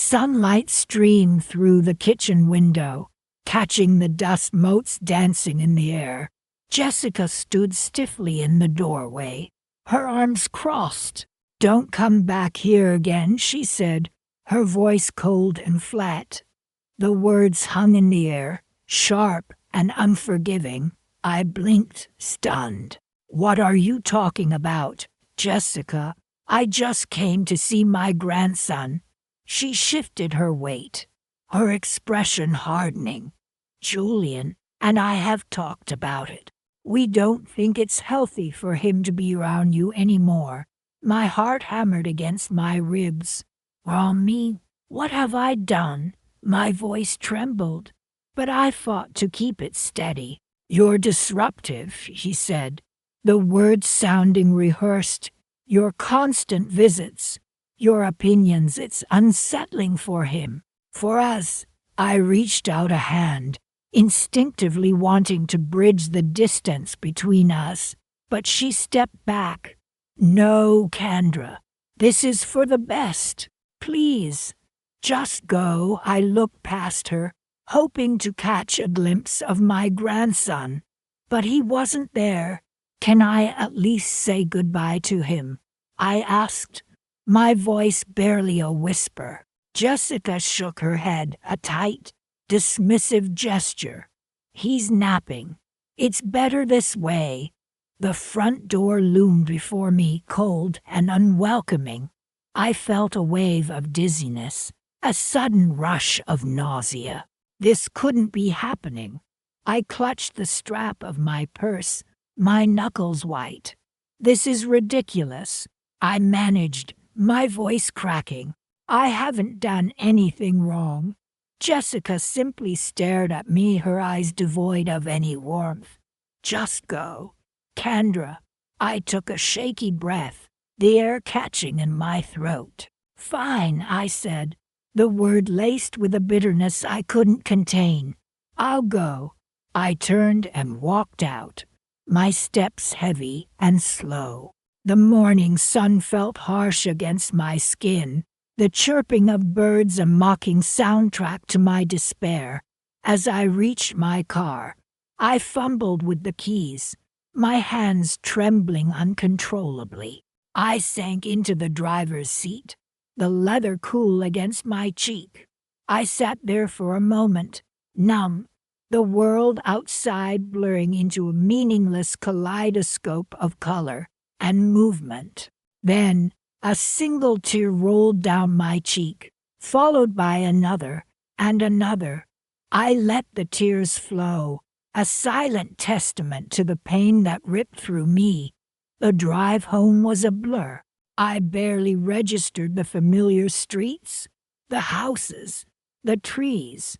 Sunlight streamed through the kitchen window, catching the dust motes dancing in the air. Jessica stood stiffly in the doorway, her arms crossed. "Don't come back here again," she said, her voice cold and flat. The words hung in the air, sharp and unforgiving. I blinked, stunned. "What are you talking about, Jessica? I just came to see my grandson." She shifted her weight, her expression hardening. "Julian and I have talked about it. We don't think it's healthy for him to be around you anymore." My heart hammered against my ribs. Me, what have I done? My voice trembled, but I fought to keep it steady. "You're disruptive," he said, the words sounding rehearsed. "Your constant visits, your opinions, it's unsettling for him. For us." I reached out a hand, instinctively wanting to bridge the distance between us, but she stepped back. "No, Kendra, this is for the best. Please, just go." I looked past her, hoping to catch a glimpse of my grandson, but he wasn't there. "Can I at least say goodbye to him?" I asked, my voice barely a whisper. Jessica shook her head, a tight, dismissive gesture. "He's napping. It's better this way." The front door loomed before me, cold and unwelcoming. I felt a wave of dizziness, a sudden rush of nausea. This couldn't be happening. I clutched the strap of my purse, my knuckles white. "This is ridiculous," I managed, my voice cracking. "I haven't done anything wrong." Jessica simply stared at me, her eyes devoid of any warmth. "Just go, Kendra." I took a shaky breath, the air catching in my throat. "Fine," I said, the word laced with a bitterness I couldn't contain. "I'll go." I turned and walked out, my steps heavy and slow. The morning sun felt harsh against my skin, the chirping of birds a mocking soundtrack to my despair. As I reached my car, I fumbled with the keys, my hands trembling uncontrollably. I sank into the driver's seat, the leather cool against my cheek. I sat there for a moment, numb, the world outside blurring into a meaningless kaleidoscope of color and movement. Then a single tear rolled down my cheek, followed by another and another. I let the tears flow, a silent testament to the pain that ripped through me. The drive home was a blur. I barely registered the familiar streets, the houses, the trees.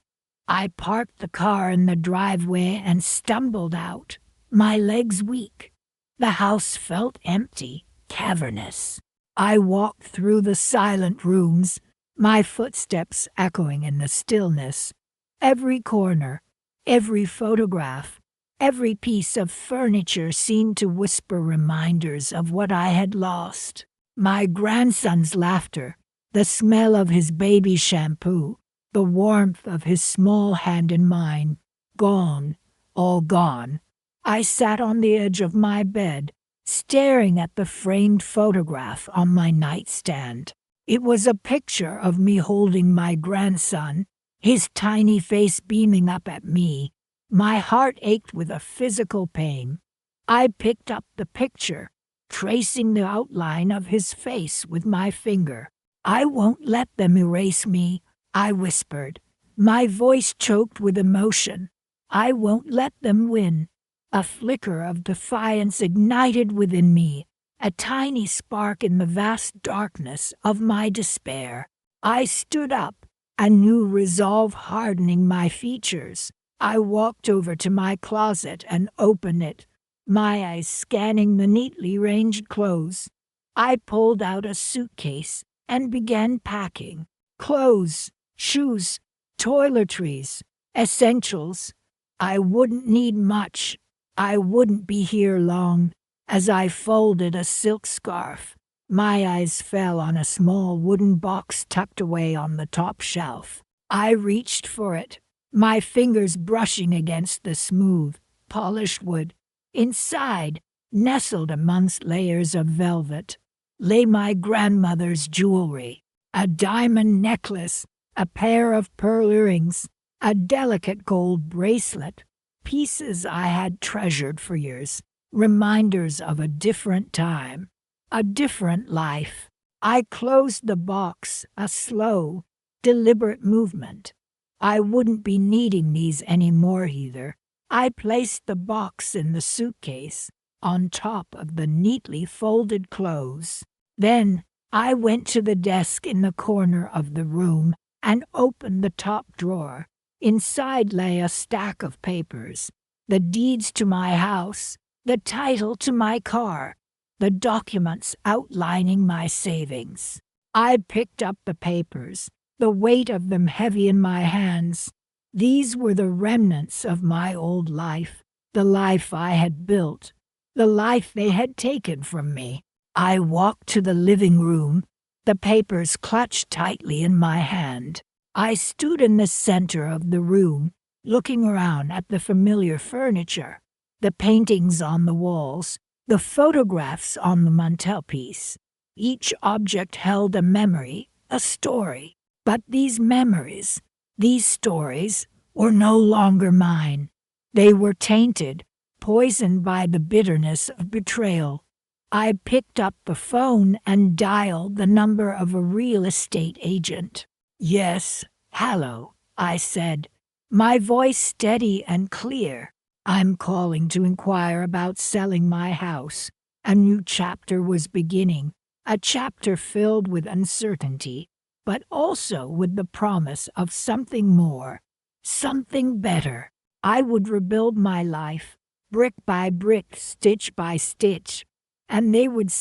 I parked the car in the driveway and stumbled out, my legs weak. The house felt empty, cavernous. I walked through the silent rooms, my footsteps echoing in the stillness. Every corner, every photograph, every piece of furniture seemed to whisper reminders of what I had lost. My grandson's laughter, the smell of his baby shampoo, the warmth of his small hand in mine, gone, all gone. I sat on the edge of my bed, staring at the framed photograph on my nightstand. It was a picture of me holding my grandson, his tiny face beaming up at me. My heart ached with a physical pain. I picked up the picture, tracing the outline of his face with my finger. "I won't let them erase me," I whispered, my voice choked with emotion. "I won't let them win." A flicker of defiance ignited within me, a tiny spark in the vast darkness of my despair. I stood up, a new resolve hardening my features. I walked over to my closet and opened it, my eyes scanning the neatly ranged clothes. I pulled out a suitcase and began packing. Clothes, shoes, toiletries, essentials. I wouldn't need much. I wouldn't be here long. As I folded a silk scarf, My eyes fell on a small wooden box tucked away on the top shelf. I reached for it, my fingers brushing against the smooth, polished wood. Inside, nestled amongst layers of velvet, lay my grandmother's jewelry, a diamond necklace, a pair of pearl earrings, a delicate gold bracelet, pieces I had treasured for years, reminders of a different time, a different life. I closed the box, a slow, deliberate movement. I wouldn't be needing these anymore either. I placed the box in the suitcase, on top of the neatly folded clothes. Then I went to the desk in the corner of the room and opened the top drawer. Inside lay a stack of papers, the deeds to my house, the title to my car, the documents outlining my savings. I picked up the papers, the weight of them heavy in my hands. These were the remnants of my old life, the life I had built, the life they had taken from me. I walked to the living room, the papers clutched tightly in my hand. I stood in the center of the room, looking around at the familiar furniture, the paintings on the walls, the photographs on the mantelpiece. Each object held a memory, a story. But these memories, these stories, were no longer mine. They were tainted, poisoned by the bitterness of betrayal. I picked up the phone and dialed the number of a real estate agent. "Yes, hello," I said, my voice steady and clear. "I'm calling to inquire about selling my house." A new chapter was beginning, a chapter filled with uncertainty, but also with the promise of something more, something better. I would rebuild my life, brick by brick, stitch by stitch, and they would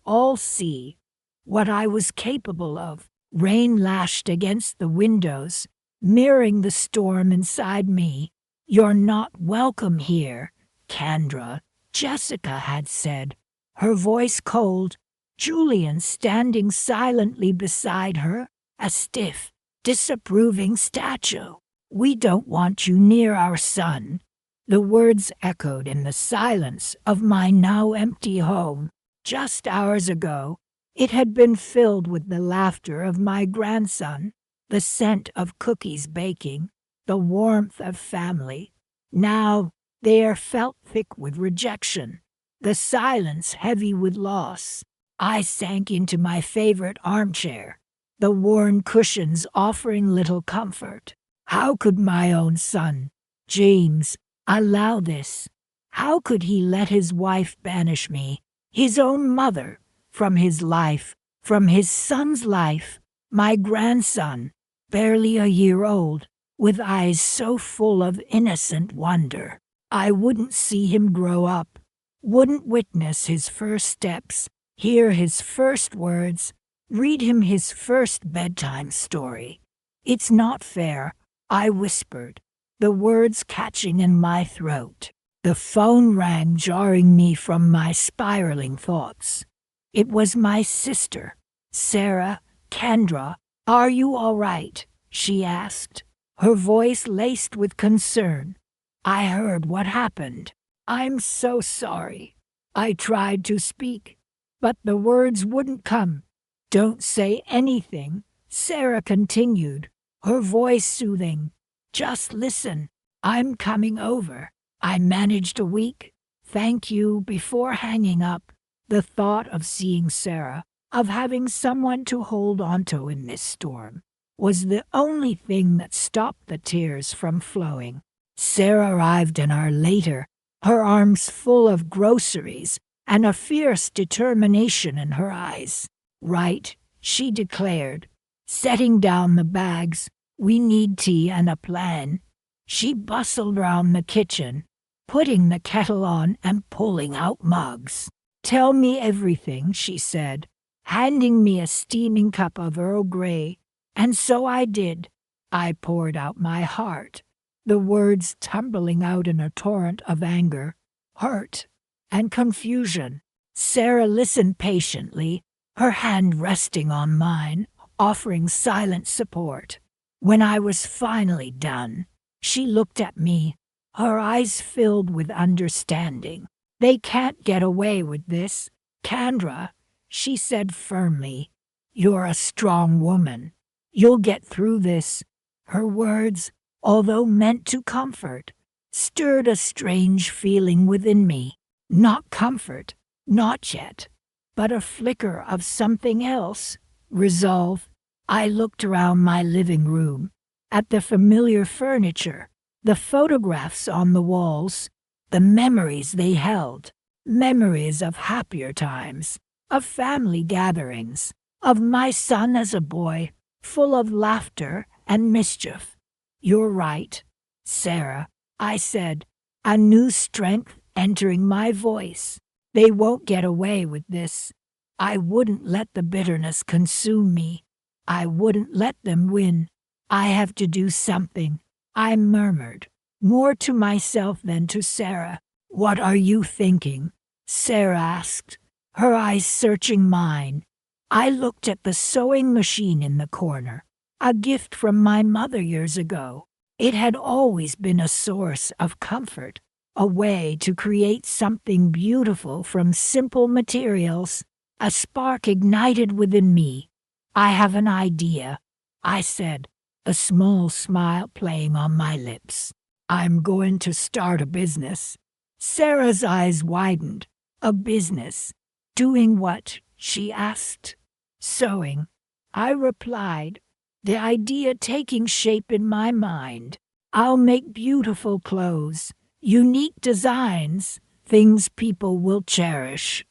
all see, what I was capable of. Rain lashed against the windows, mirroring the storm inside me. "You're not welcome here, Kendra," Jessica had said, her voice cold. Julian standing silently beside her, a stiff, disapproving statue. "We don't want you near our son." The words echoed in the silence of my now empty home. Just hours ago, it had been filled with the laughter of my grandson, the scent of cookies baking, the warmth of family. Now the air felt thick with rejection, the silence heavy with loss. I sank into my favorite armchair, the worn cushions offering little comfort. How could my own son, James, allow this? How could he let his wife banish me, his own mother, from his life, from his son's life? My grandson, barely a year old, with eyes so full of innocent wonder. I wouldn't see him grow up, wouldn't witness his first steps, hear his first words, read him his first bedtime story. "It's not fair," I whispered, the words catching in my throat. The phone rang, jarring me from my spiraling thoughts. It was my sister, Sarah. "Kendra, are you all right?" she asked, her voice laced with concern. "I heard what happened. I'm so sorry." I tried to speak, but the words wouldn't come. "Don't say anything," Sarah continued, her voice soothing. "Just listen. I'm coming over. I managed a week. Thank you." Before hanging up, the thought of seeing Sarah, of having someone to hold onto in this storm, was the only thing that stopped the tears from flowing. Sarah arrived an hour later, her arms full of groceries and a fierce determination in her eyes. "Right," she declared, setting down the bags. "We need tea and a plan." She bustled round the kitchen, putting the kettle on and pulling out mugs. "Tell me everything," she said, handing me a steaming cup of Earl Grey. And so I did. I poured out my heart, the words tumbling out in a torrent of anger, hurt, and confusion. Sarah listened patiently, her hand resting on mine, offering silent support. When I was finally done, she looked at me, her eyes filled with understanding. They can't get away with this, Kendra, she said firmly. You're a strong woman. You'll get through this. Her words, although meant to comfort, stirred a strange feeling within me. Not comfort, not yet, but a flicker of something else. Resolve. I looked around my living room, at the familiar furniture, the photographs on the walls, the memories they held, memories of happier times, of family gatherings, of my son as a boy, full of laughter and mischief. You're right, Sarah, I said, a new strength entering my voice. They won't get away with this. I wouldn't let the bitterness consume me. I wouldn't let them win. I have to do something, I murmured, more to myself than to Sarah. What are you thinking? Sarah asked, her eyes searching mine. I looked at the sewing machine in the corner, a gift from my mother years ago. It had always been a source of comfort, a way to create something beautiful from simple materials. A spark ignited within me. I have an idea, I said, a small smile playing on my lips. I'm going to start a business. Sarah's eyes widened. A business? Doing what? She asked. Sewing, I replied, the idea taking shape in my mind. I'll make beautiful clothes, unique designs, things people will cherish.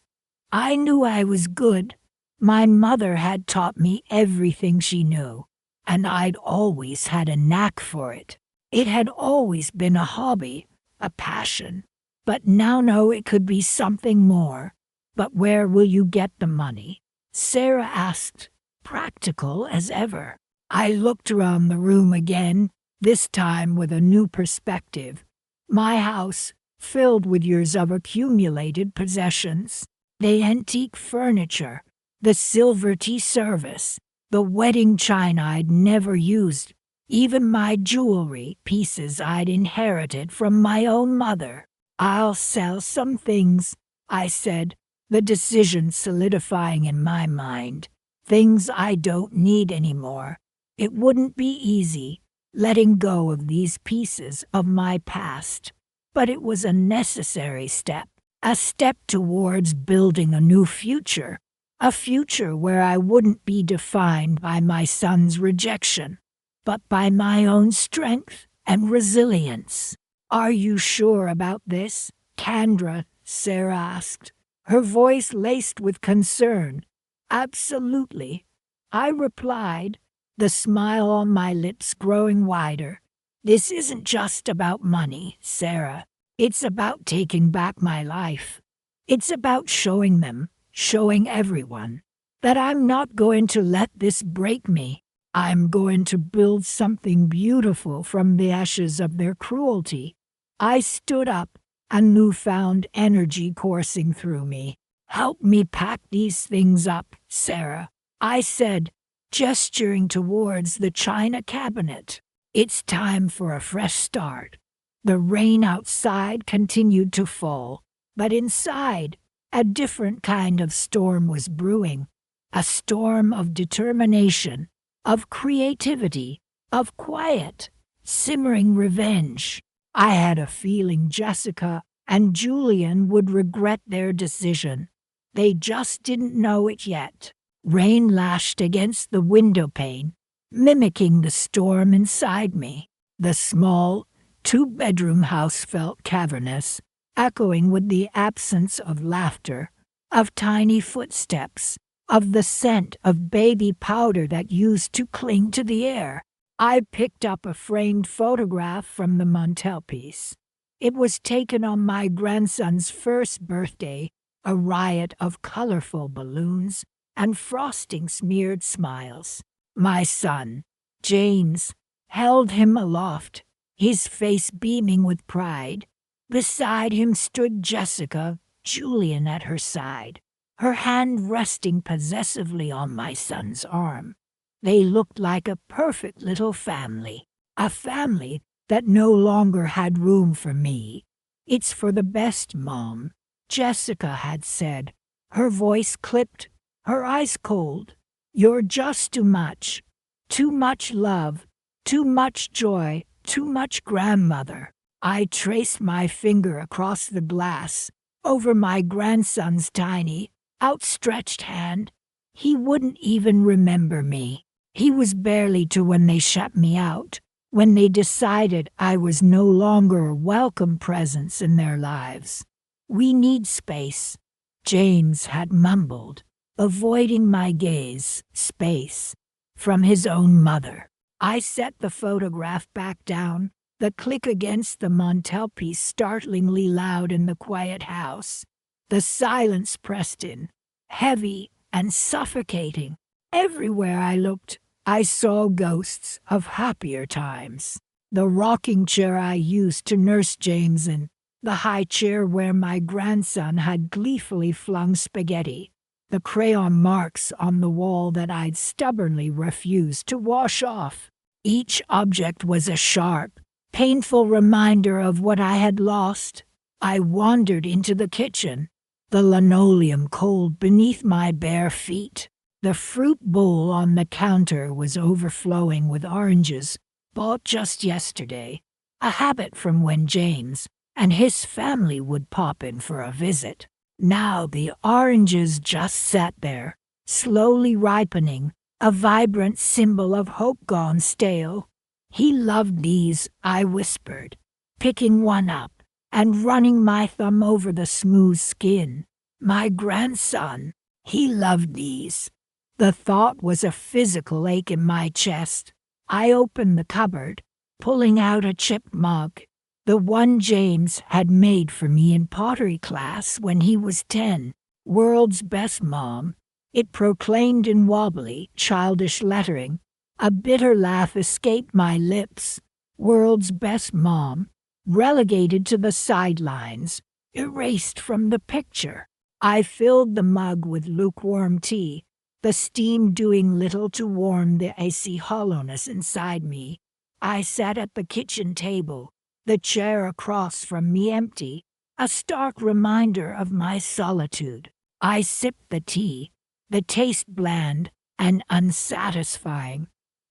I knew I was good. My mother had taught me everything she knew, and I'd always had a knack for it. It had always been a hobby, a passion. But now know it could be something more. But where will you get the money? Sarah asked, practical as ever. I looked around the room again, this time with a new perspective. My house, filled with years of accumulated possessions. The antique furniture, the silver tea service, the wedding china I'd never used, even my jewelry, pieces I'd inherited from my own mother. I'll sell some things, I said, the decision solidifying in my mind. Things I don't need anymore. It wouldn't be easy, letting go of these pieces of my past, but it was a necessary step. A step towards building a new future, a future where I wouldn't be defined by my son's rejection, but by my own strength and resilience. Are you sure about this, Kendra? Sarah asked, her voice laced with concern. Absolutely, I replied, the smile on my lips growing wider. This isn't just about money, Sarah. It's about taking back my life. It's about showing them, showing everyone, that I'm not going to let this break me. I'm going to build something beautiful from the ashes of their cruelty. I stood up, a newfound energy coursing through me. Help me pack these things up, Sarah, I said, gesturing towards the china cabinet. It's time for a fresh start. The rain outside continued to fall, but inside, a different kind of storm was brewing. A storm of determination, of creativity, of quiet, simmering revenge. I had a feeling Jessica and Julian would regret their decision. They just didn't know it yet. Rain lashed against the window pane, mimicking the storm inside me. The small, two-bedroom house felt cavernous, echoing with the absence of laughter, of tiny footsteps, of the scent of baby powder that used to cling to the air. I picked up a framed photograph from the mantelpiece. It was taken on my grandson's first birthday, a riot of colorful balloons and frosting-smeared smiles. My son, James, held him aloft, his face beaming with pride. Beside him stood Jessica, Julian at her side, her hand resting possessively on my son's arm. They looked like a perfect little family, a family that no longer had room for me. "It's for the best, Mom," Jessica had said, her voice clipped, her eyes cold. "You're just too much. Too much love, too much joy, too much grandmother." I traced my finger across the glass, over my grandson's tiny, outstretched hand. He wouldn't even remember me. He was barely two when they shut me out, when they decided I was no longer a welcome presence in their lives. "We need space," James had mumbled, avoiding my gaze. Space. From his own mother. I set the photograph back down, the click against the mantelpiece startlingly loud in the quiet house. The silence pressed in, heavy and suffocating. Everywhere I looked, I saw ghosts of happier times. The rocking chair I used to nurse James in, the high chair where my grandson had gleefully flung spaghetti, the crayon marks on the wall that I'd stubbornly refused to wash off. Each object was a sharp, painful reminder of what I had lost. I wandered into the kitchen, the linoleum cold beneath my bare feet. The fruit bowl on the counter was overflowing with oranges, bought just yesterday, a habit from when James and his family would pop in for a visit. Now the oranges just sat there, slowly ripening, a vibrant symbol of hope gone stale. "He loved these," I whispered, picking one up and running my thumb over the smooth skin. "My grandson, he loved these." The thought was a physical ache in my chest. I opened the cupboard, pulling out a chipped mug, the one James had made for me in pottery class when he was 10. "World's best, Mom," it proclaimed in wobbly, childish lettering. A bitter laugh escaped my lips. "World's best, Mom," relegated to the sidelines, erased from the picture. I filled the mug with lukewarm tea, the steam doing little to warm the icy hollowness inside me. I sat at the kitchen table, the chair across from me empty, a stark reminder of my solitude. I sipped the tea, the taste bland and unsatisfying.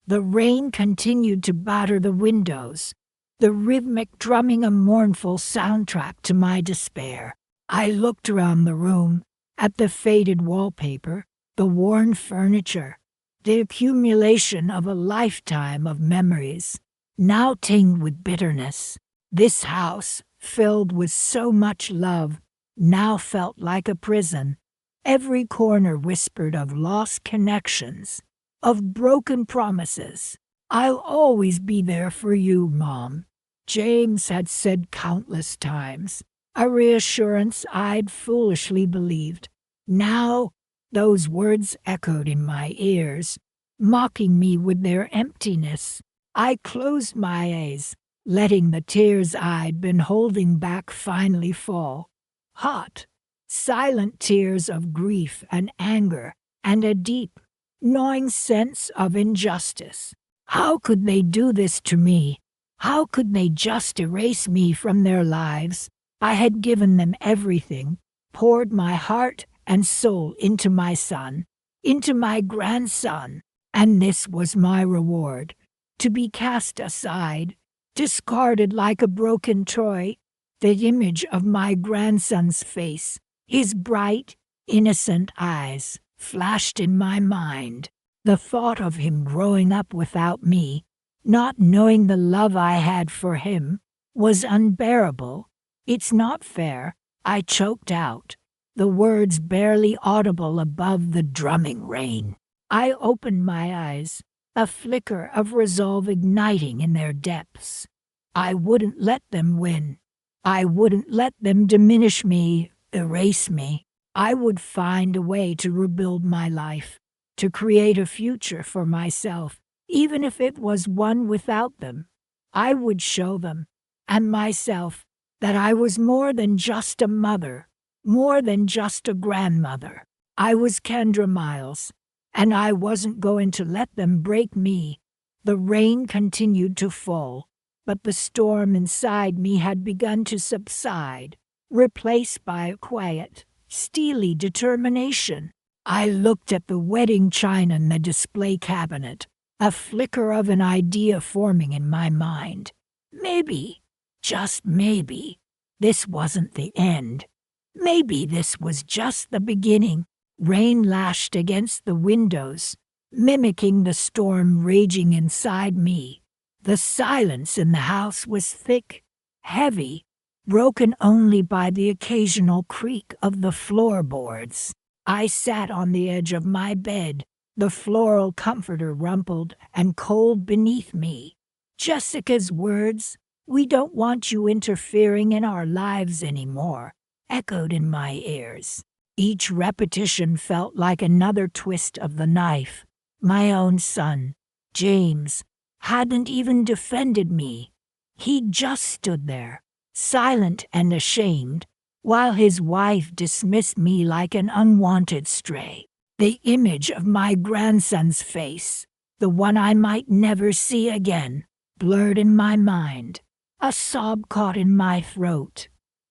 The rain continued to batter the windows, the rhythmic drumming a mournful soundtrack to my despair. I looked around the room, at the faded wallpaper, the worn furniture, the accumulation of a lifetime of memories, now tinged with bitterness. This house, filled with so much love, now felt like a prison. Every corner whispered of lost connections, of broken promises. "I'll always be there for you, Mom," James had said countless times, a reassurance I'd foolishly believed. Now, those words echoed in my ears, mocking me with their emptiness. I closed my eyes, letting the tears I'd been holding back finally fall. Hot, silent tears of grief and anger, and a deep, gnawing sense of injustice. How could they do this to me? How could they just erase me from their lives? I had given them everything, poured my heart and soul into my son, into my grandson, and this was my reward, to be cast aside, discarded like a broken toy. The image of my grandson's face, his bright, innocent eyes, flashed in my mind. The thought of him growing up without me, not knowing the love I had for him, was unbearable. "It's not fair," I choked out, the words barely audible above the drumming rain. I opened my eyes, a flicker of resolve igniting in their depths. I wouldn't let them win. I wouldn't let them diminish me, erase me. I would find a way to rebuild my life, to create a future for myself, even if it was one without them. I would show them, and myself, that I was more than just a mother, more than just a grandmother. I was Kendra Miles, and I wasn't going to let them break me. The rain continued to fall, but the storm inside me had begun to subside, replaced by a quiet, steely determination. I looked at the wedding china in the display cabinet, a flicker of an idea forming in my mind. Maybe, just maybe, this wasn't the end. Maybe this was just the beginning. Rain lashed against the windows, mimicking the storm raging inside me. The silence in the house was thick, heavy, broken only by the occasional creak of the floorboards. I sat on the edge of my bed, the floral comforter rumpled and cold beneath me. Jessica's words, "We don't want you interfering in our lives anymore," echoed in my ears. Each repetition felt like another twist of the knife. My own son, James, hadn't even defended me. He just stood there, silent and ashamed, while his wife dismissed me like an unwanted stray. The image of my grandson's face, the one I might never see again, blurred in my mind. A sob caught in my throat.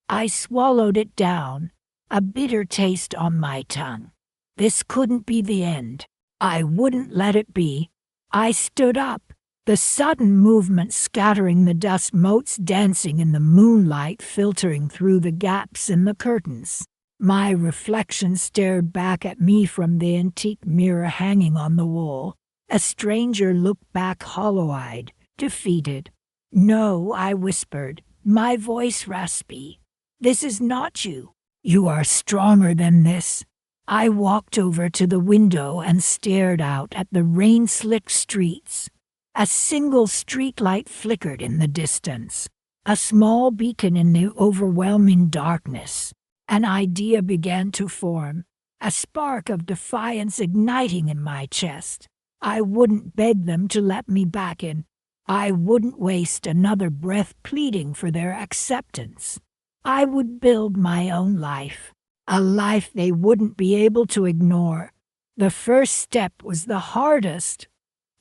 I swallowed it down, a bitter taste on my tongue. This couldn't be the end. I wouldn't let it be. I stood up, the sudden movement scattering the dust motes dancing in the moonlight filtering through the gaps in the curtains. My reflection stared back at me from the antique mirror hanging on the wall. A stranger looked back hollow-eyed, defeated. "No," I whispered, my voice raspy. "This is not you. You are stronger than this." I walked over to the window and stared out at the rain-slicked streets. A single streetlight flickered in the distance, a small beacon in the overwhelming darkness. An idea began to form, a spark of defiance igniting in my chest. I wouldn't beg them to let me back in. I wouldn't waste another breath pleading for their acceptance. I would build my own life, a life they wouldn't be able to ignore. The first step was the hardest.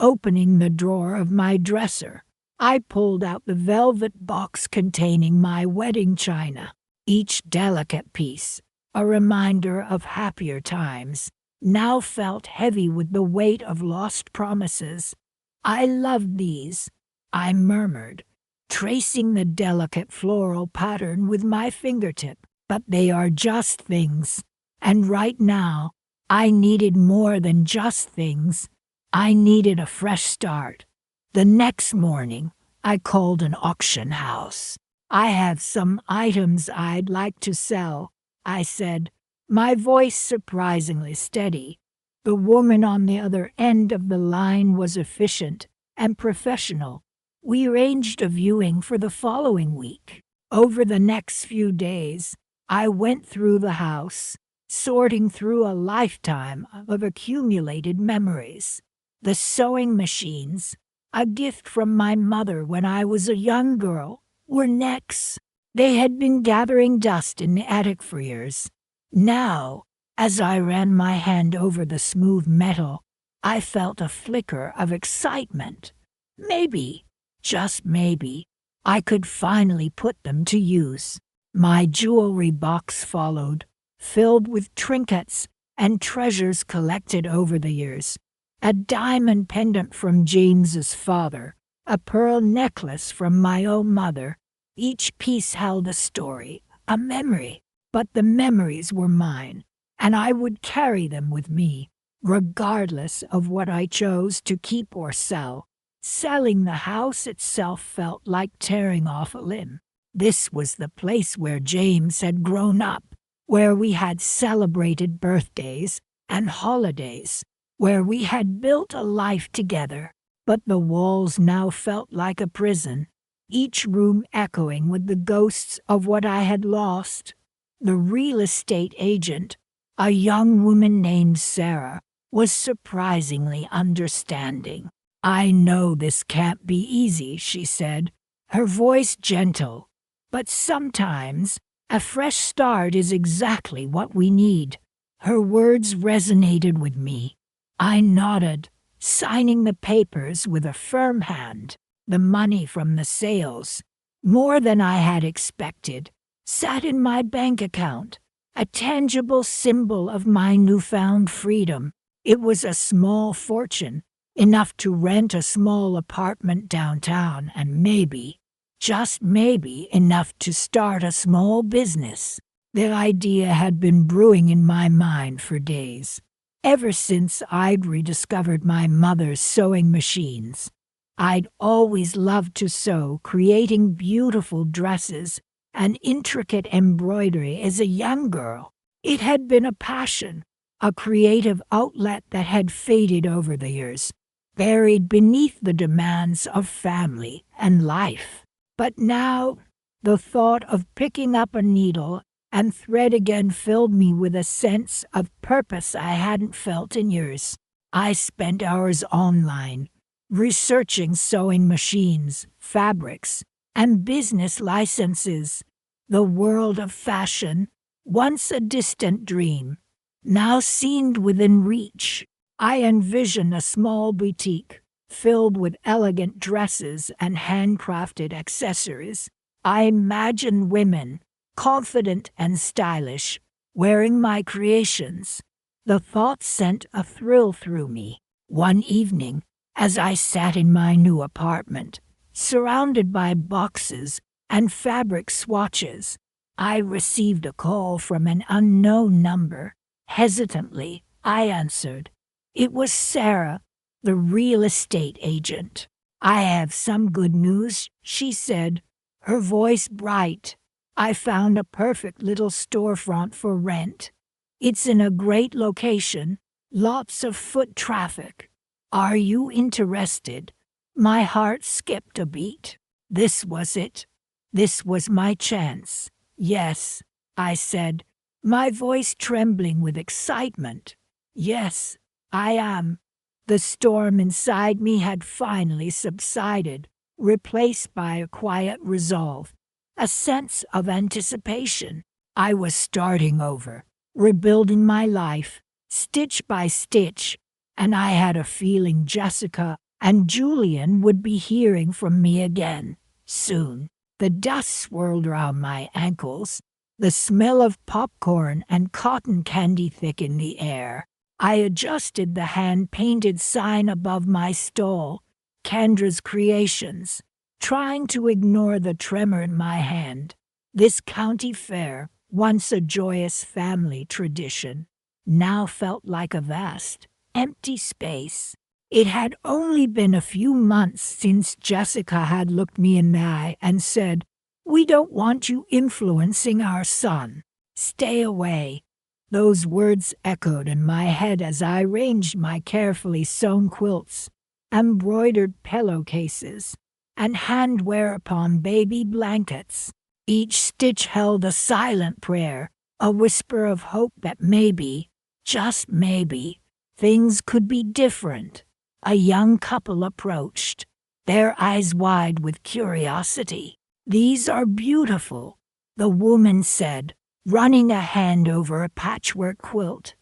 Opening the drawer of my dresser, I pulled out the velvet box containing my wedding china. Each delicate piece, a reminder of happier times, now felt heavy with the weight of lost promises. "I love these," I murmured, tracing the delicate floral pattern with my fingertip. "But they are just things, and right now, I needed more than just things. I needed a fresh start." The next morning, I called an auction house. "I have some items I'd like to sell," I said, my voice surprisingly steady. The woman on the other end of the line was efficient and professional. We arranged a viewing for the following week. Over the next few days, I went through the house, sorting through a lifetime of accumulated memories. The sewing machines, a gift from my mother when I was a young girl, were next. They had been gathering dust in the attic for years. Now, as I ran my hand over the smooth metal, I felt a flicker of excitement. Maybe, just maybe, I could finally put them to use. My jewelry box followed, filled with trinkets and treasures collected over the years. A diamond pendant from James's father, a pearl necklace from my own mother. Each piece held a story, a memory, but the memories were mine, and I would carry them with me, regardless of what I chose to keep or sell. Selling the house itself felt like tearing off a limb. This was the place where James had grown up, where we had celebrated birthdays and holidays, where we had built a life together. But the walls now felt like a prison, each room echoing with the ghosts of what I had lost. The real estate agent, a young woman named Sarah, was surprisingly understanding. "I know this can't be easy," she said, her voice gentle, "but sometimes A fresh start is exactly what we need." Her words resonated with me. I nodded, signing the papers with a firm hand. The money from the sales, more than I had expected, sat in my bank account, a tangible symbol of my newfound freedom. It was a small fortune, enough to rent a small apartment downtown, and maybe, just maybe, enough to start a small business. The idea had been brewing in my mind for days, ever since I'd rediscovered my mother's sewing machines. I'd always loved to sew, creating beautiful dresses and intricate embroidery as a young girl. It had been a passion, a creative outlet that had faded over the years, buried beneath the demands of family and life. But now, the thought of picking up a needle and thread again filled me with a sense of purpose I hadn't felt in years. I spent hours online, researching sewing machines, fabrics, and business licenses. The world of fashion, once a distant dream, now seemed within reach. I envisioned a small boutique filled with elegant dresses and handcrafted accessories. I imagined women, confident and stylish, wearing my creations. The thought sent a thrill through me. One evening, as I sat in my new apartment, surrounded by boxes and fabric swatches, I received a call from an unknown number. Hesitantly, I answered. It was Sarah, the real estate agent. "I have some good news," she said, her voice bright. "I found a perfect little storefront for rent. It's in a great location, lots of foot traffic. Are you interested?" My heart skipped a beat. This was it. This was my chance. "Yes," I said, my voice trembling with excitement. "Yes, I am." The storm inside me had finally subsided, replaced by a quiet resolve, a sense of anticipation. I was starting over, rebuilding my life, stitch by stitch, and I had a feeling Jessica and Julian would be hearing from me again, soon. The dust swirled around my ankles, the smell of popcorn and cotton candy thick in the air. I adjusted the hand-painted sign above my stall, Kendra's Creations, trying to ignore the tremor in my hand. This county fair, once a joyous family tradition, now felt like a vast, empty space. It had only been a few months since Jessica had looked me in the eye and said, "We don't want you influencing our son. Stay away." Those words echoed in my head as I arranged my carefully sewn quilts, embroidered pillowcases, and hand-wear-upon baby blankets. Each stitch held a silent prayer, a whisper of hope that maybe, just maybe, things could be different. A young couple approached, their eyes wide with curiosity. "These are beautiful," the woman said, running a hand over a patchwork quilt.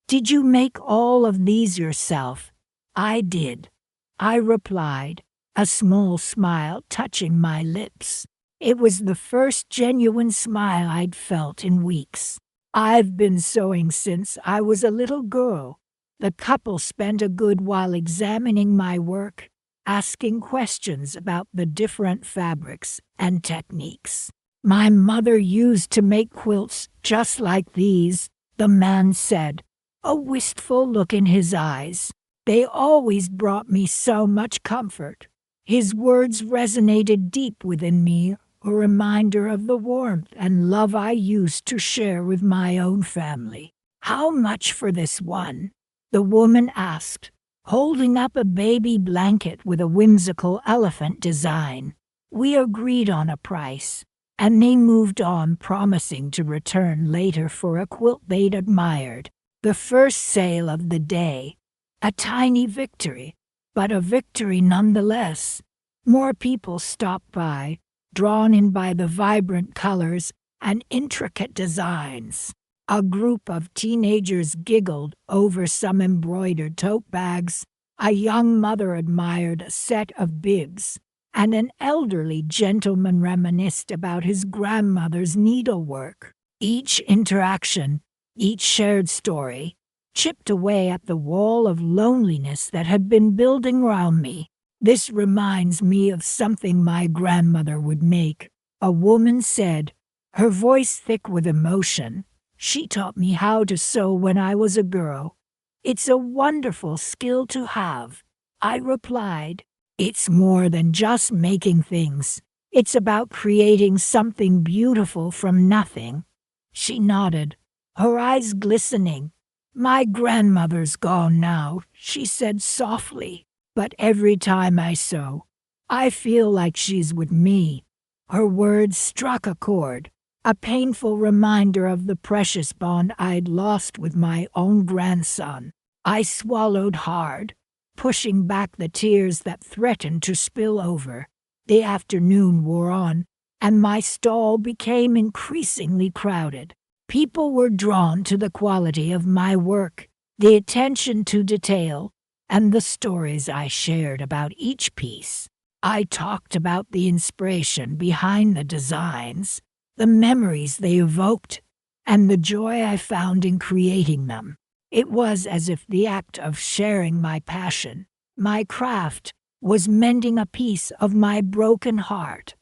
"Did you make all of these yourself?" "I did," I replied, a small smile touching my lips. It was the first genuine smile I'd felt in weeks. "I've been sewing since I was a little girl." The couple spent a good while examining my work, asking questions about the different fabrics and techniques. "My mother used to make quilts just like these," the man said, a wistful look in his eyes. "They always brought me so much comfort." His words resonated deep within me, a reminder of the warmth and love I used to share with my own family. "How much for this one?" the woman asked, holding up a baby blanket with a whimsical elephant design. We agreed on a price, and they moved on, promising to return later for a quilt they'd admired. The first sale of the day. A tiny victory, but a victory nonetheless. More people stopped by, drawn in by the vibrant colors and intricate designs. A group of teenagers giggled over some embroidered tote bags. A young mother admired a set of bibs, and an elderly gentleman reminisced about his grandmother's needlework. Each interaction, each shared story, chipped away at the wall of loneliness that had been building round me. This reminds me of something my grandmother would make, a woman said, her voice thick with emotion. She taught me how to sew when I was a girl. It's a wonderful skill to have, I replied. It's more than just making things. It's about creating something beautiful from nothing. She nodded, her eyes glistening. My grandmother's gone now, she said softly, but every time I sew, I feel like she's with me. Her words struck a chord, a painful reminder of the precious bond I'd lost with my own grandson. I swallowed hard, pushing back the tears that threatened to spill over. The afternoon wore on, and my stall became increasingly crowded. People were drawn to the quality of my work, the attention to detail, and the stories I shared about each piece. I talked about the inspiration behind the designs, the memories they evoked, and the joy I found in creating them. It was as if the act of sharing my passion, my craft, was mending a piece of my broken heart.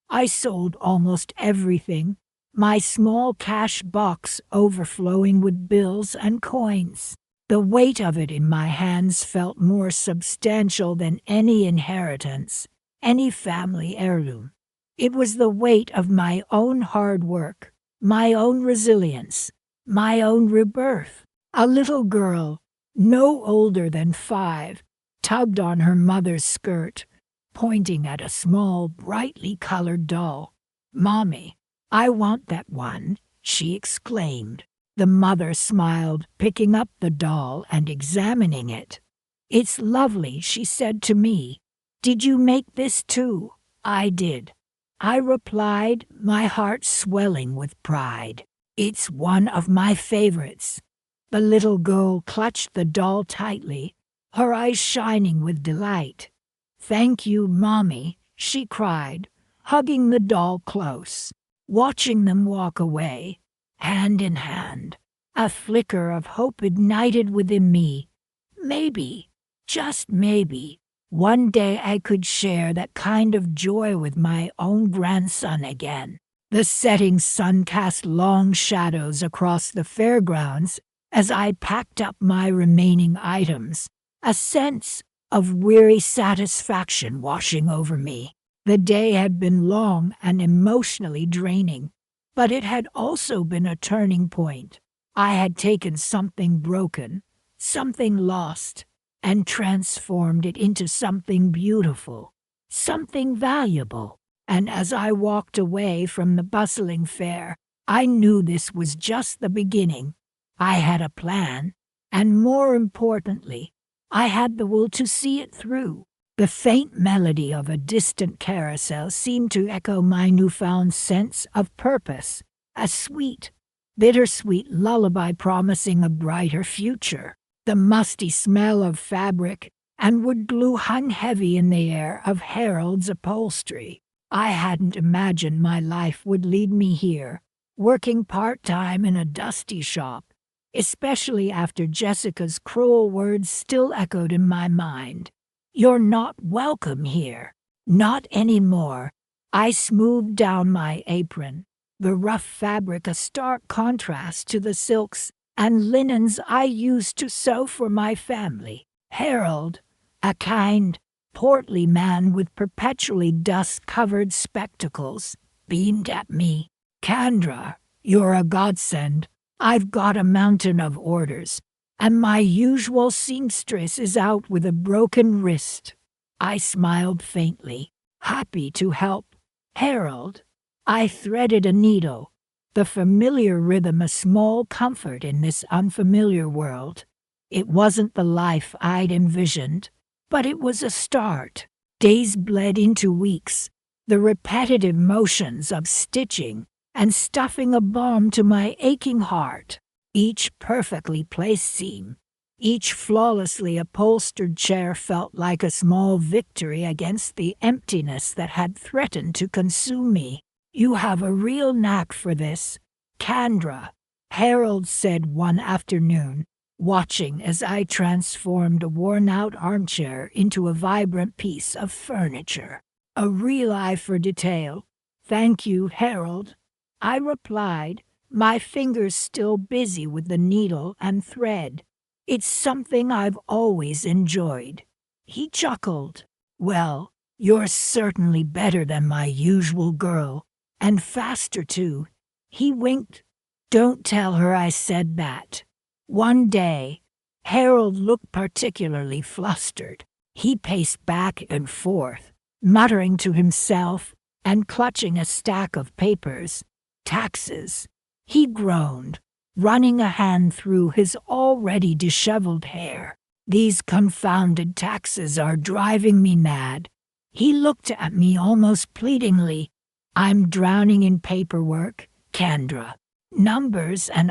I sold almost everything, my small cash box overflowing with bills and coins. The weight of it in my hands felt more substantial than any inheritance, any family heirloom. It was the weight of my own hard work, my own resilience, my own rebirth. A little girl, no older than 5, tugged on her mother's skirt, pointing at a small, brightly colored doll. "Mommy, I want that one," she exclaimed. The mother smiled, picking up the doll and examining it. "It's lovely," she said to me. "Did you make this too?" "I did," I replied, my heart swelling with pride. "It's one of my favorites." The little girl clutched the doll tightly, her eyes shining with delight. "Thank you, Mommy," she cried, hugging the doll close. Watching them walk away, hand in hand, a flicker of hope ignited within me. Maybe, just maybe, one day I could share that kind of joy with my own grandson again. The setting sun cast long shadows across the fairgrounds as I packed up my remaining items, a sense of weary satisfaction washing over me. The day had been long and emotionally draining, but it had also been a turning point. I had taken something broken, something lost, and transformed it into something beautiful, something valuable. And as I walked away from the bustling fair, I knew this was just the beginning. I had a plan, and more importantly, I had the will to see it through. The faint melody of a distant carousel seemed to echo my newfound sense of purpose, a sweet, bittersweet lullaby promising a brighter future. The musty smell of fabric and wood glue hung heavy in the air of Harold's upholstery. I hadn't imagined my life would lead me here, working part-time in a dusty shop, especially after Jessica's cruel words still echoed in my mind. "You're not welcome here. Not anymore." I smoothed down my apron, the rough fabric a stark contrast to the silks and linens I used to sew for my family. Harold, a kind, portly man with perpetually dust-covered spectacles, beamed at me. "Kendra, you're a godsend. I've got a mountain of orders, and my usual seamstress is out with a broken wrist." I smiled faintly, happy to help. "Harold." I threaded a needle, the familiar rhythm a small comfort in this unfamiliar world. It wasn't the life I'd envisioned, but it was a start. Days bled into weeks, the repetitive motions of stitching, and stuffing a bomb to my aching heart. Each perfectly placed seam, each flawlessly upholstered chair felt like a small victory against the emptiness that had threatened to consume me. "You have a real knack for this, Kendra," Harold said one afternoon, watching as I transformed a worn-out armchair into a vibrant piece of furniture. "A real eye for detail. Thank you, Harold," I replied, my fingers still busy with the needle and thread. "It's something I've always enjoyed." He chuckled. "Well, you're certainly better than my usual girl, and faster too." He winked. "Don't tell her I said that." One day, Harold looked particularly flustered. He paced back and forth, muttering to himself and clutching a stack of papers. "Taxes," he groaned, running a hand through his already disheveled hair. "These confounded taxes are driving me mad." He looked at me almost pleadingly. "I'm drowning in paperwork, Kendra. Numbers and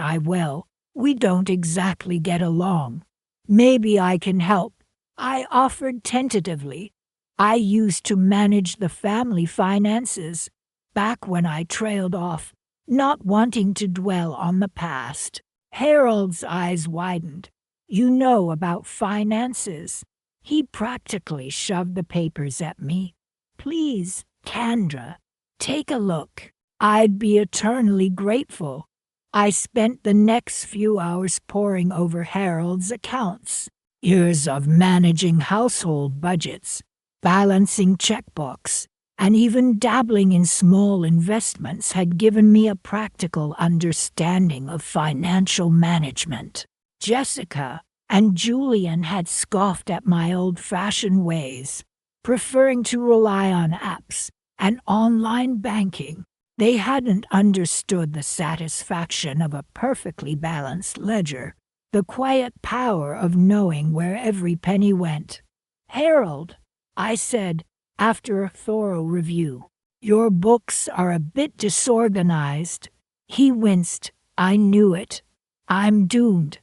we don't exactly get along. Maybe I can help," I offered tentatively. "I used to manage the family finances back when I trailed off, not wanting to dwell on the past." Harold's eyes widened. "You know about finances?" He practically shoved the papers at me. "Please, Kendra, take a look." I'd be eternally grateful. I spent the next few hours poring over Harold's accounts. Years of managing household budgets, balancing checkbooks, and even dabbling in small investments had given me a practical understanding of financial management. Jessica and Julian had scoffed at my old-fashioned ways, preferring to rely on apps and online banking. They hadn't understood the satisfaction of a perfectly balanced ledger, the quiet power of knowing where every penny went. "Harold," I said, after a thorough review, "your books are a bit disorganized." He winced. "I knew it. I'm doomed."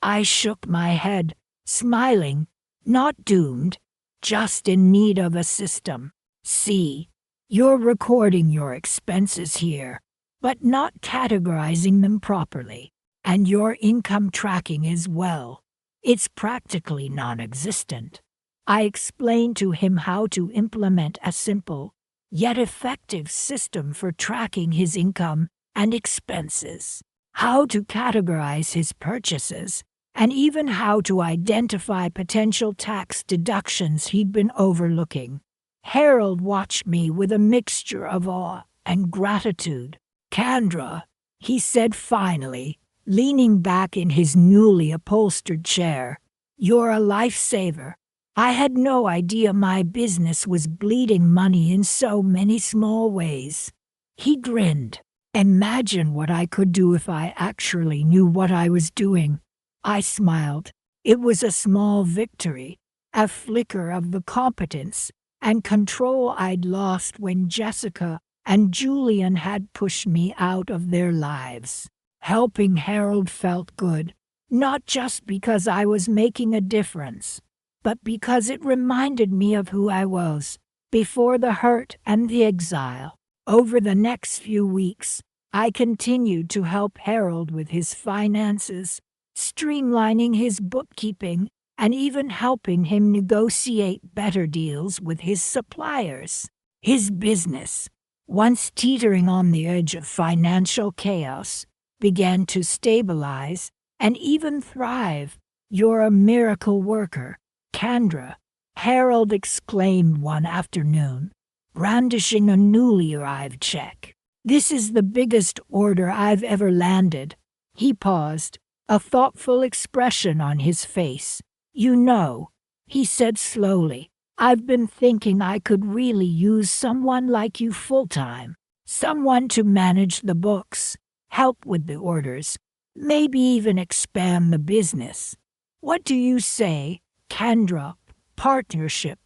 I shook my head, smiling. "Not doomed, just in need of a system. See, you're recording your expenses here, but not categorizing them properly, and your income tracking as well. It's practically non-existent." I explained to him how to implement a simple, yet effective system for tracking his income and expenses, how to categorize his purchases, and even how to identify potential tax deductions he'd been overlooking. Harold watched me with a mixture of awe and gratitude. "Kendra," he said finally, leaning back in his newly upholstered chair, "you're a lifesaver. I had no idea my business was bleeding money in so many small ways." He grinned. "Imagine what I could do if I actually knew what I was doing." I smiled. It was a small victory, a flicker of the competence and control I'd lost when Jessica and Julian had pushed me out of their lives. Helping Harold felt good, not just because I was making a difference, but because it reminded me of who I was before the hurt and the exile. Over the next few weeks, I continued to help Harold with his finances, streamlining his bookkeeping, and even helping him negotiate better deals with his suppliers. His business, once teetering on the edge of financial chaos, began to stabilize and even thrive. "You're a miracle worker, Kendra," Harold exclaimed one afternoon, brandishing a newly arrived check. "This is the biggest order I've ever landed." He paused, a thoughtful expression on his face. "You know," he said slowly, "I've been thinking I could really use someone like you full-time. Someone to manage the books, help with the orders, maybe even expand the business. What do you say, Kendra?" "Partnership."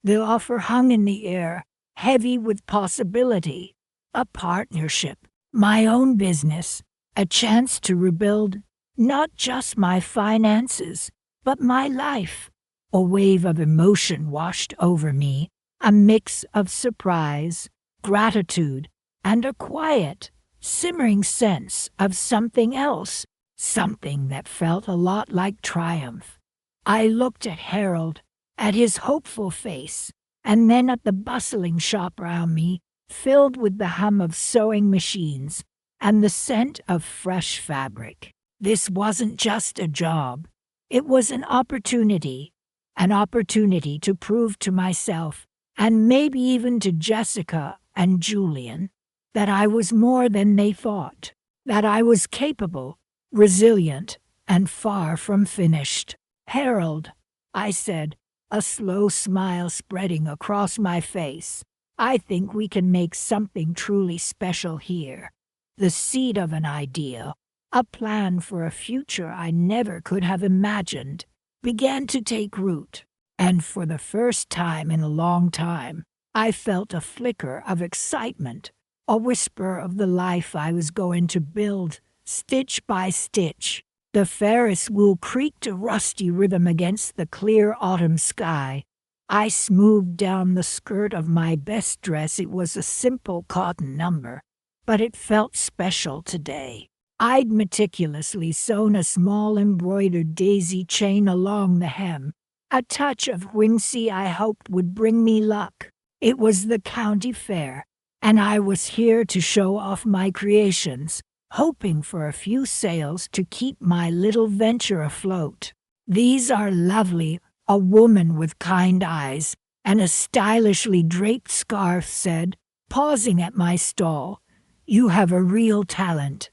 The offer hung in the air, heavy with possibility. "A partnership," My own business, a chance to rebuild not just my finances, but my life. A wave of emotion washed over me, a mix of surprise, gratitude, and a quiet, simmering sense of something else, something that felt a lot like triumph. I looked at Harold, at his hopeful face, and then at the bustling shop round me, filled with the hum of sewing machines and the scent of fresh fabric. This wasn't just a job, it was an opportunity to prove to myself, and maybe even to Jessica and Julian, that I was more than they thought, that I was capable, resilient, and far from finished. Harold, I said, a slow smile spreading across my face, I think we can make something truly special here. The seed of an idea, a plan for a future I never could have imagined, began to take root, and for the first time in a long time, I felt a flicker of excitement, a whisper of the life I was going to build, stitch by stitch. The Ferris wheel creaked a rusty rhythm against the clear autumn sky. I smoothed down the skirt of my best dress. It was a simple cotton number, but it felt special today. I'd meticulously sewn a small embroidered daisy chain along the hem, a touch of whimsy I hoped would bring me luck. It was the county fair, and I was here to show off my creations, hoping for a few sales to keep my little venture afloat. These are lovely, a woman with kind eyes and a stylishly draped scarf said, pausing at my stall. You have a real talent.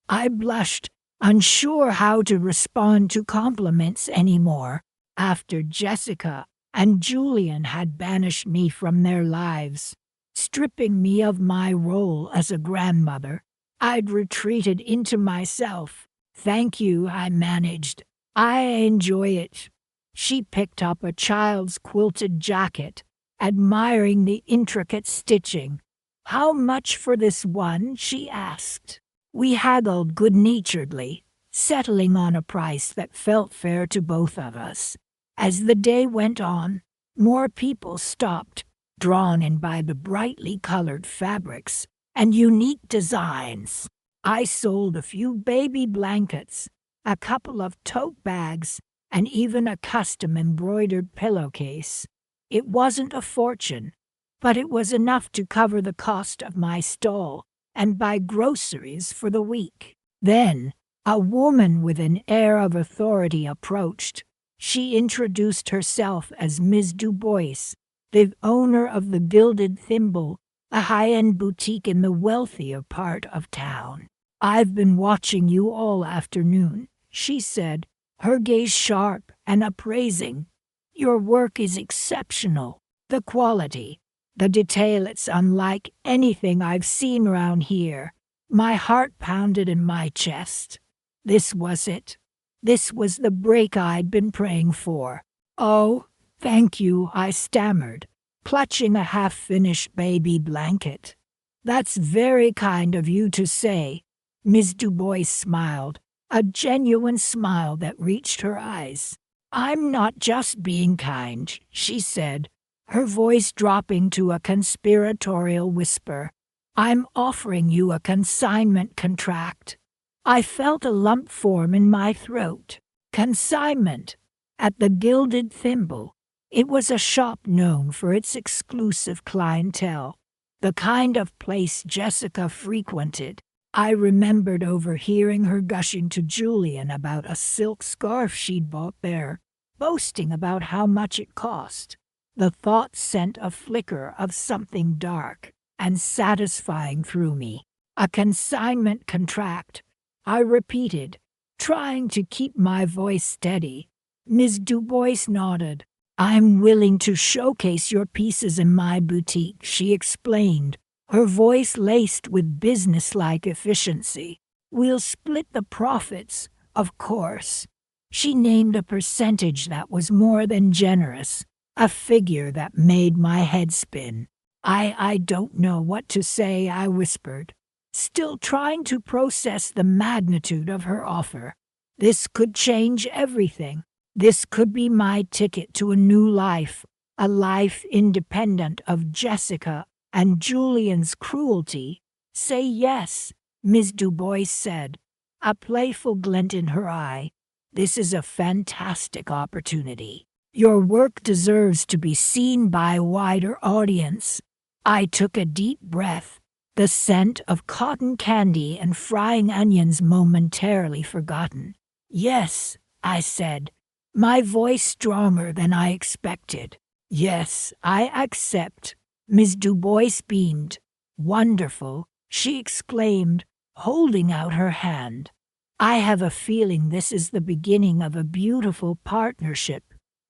I blushed, unsure how to respond to compliments anymore, after Jessica and Julian had banished me from their lives, stripping me of my role as a grandmother. I'd retreated into myself. Thank you, I managed. I enjoy it. She picked up a child's quilted jacket, admiring the intricate stitching. How much for this one? She asked. We haggled good-naturedly, settling on a price that felt fair to both of us. As the day went on, more people stopped, drawn in by the brightly colored fabrics and unique designs. I sold a few baby blankets, a couple of tote bags, and even a custom embroidered pillowcase. It wasn't a fortune, but it was enough to cover the cost of my stall and buy groceries for the week. Then, a woman with an air of authority approached. She introduced herself as Ms. Dubois, the owner of the Gilded Thimble, a high-end boutique in the wealthier part of town. I've been watching you all afternoon, she said, her gaze sharp and appraising. Your work is exceptional. The quality, the detail, it's unlike anything I've seen around here. My heart pounded in my chest. This was it. This was the break I'd been praying for. Oh, thank you, I stammered, clutching a half-finished baby blanket. That's very kind of you to say. Ms. Dubois smiled, a genuine smile that reached her eyes. I'm not just being kind, she said, her voice dropping to a conspiratorial whisper. I'm offering you a consignment contract. I felt a lump form in my throat. Consignment. At the Gilded Thimble. It was a shop known for its exclusive clientele, the kind of place Jessica frequented. I remembered overhearing her gushing to Julian about a silk scarf she'd bought there, boasting about how much it cost. The thought sent a flicker of something dark and satisfying through me. A consignment contract, I repeated, trying to keep my voice steady. Ms. Dubois nodded. I'm willing to showcase your pieces in my boutique, she explained, her voice laced with businesslike efficiency. We'll split the profits, of course. She named a percentage that was more than generous, a figure that made my head spin. I don't know what to say, I whispered. still trying to process the magnitude of her offer. This could change everything. This could be my ticket to a new life, a life independent of Jessica and Julian's cruelty. Say yes, Miss Dubois said, a playful glint in her eye. This is a fantastic opportunity. Your work deserves to be seen by a wider audience. I took a deep breath, the scent of cotton candy and frying onions momentarily forgotten. Yes, I said, my voice stronger than I expected. Yes, I accept. Miss Dubois beamed. Wonderful, she exclaimed, holding out her hand. I have a feeling this is the beginning of a beautiful partnership.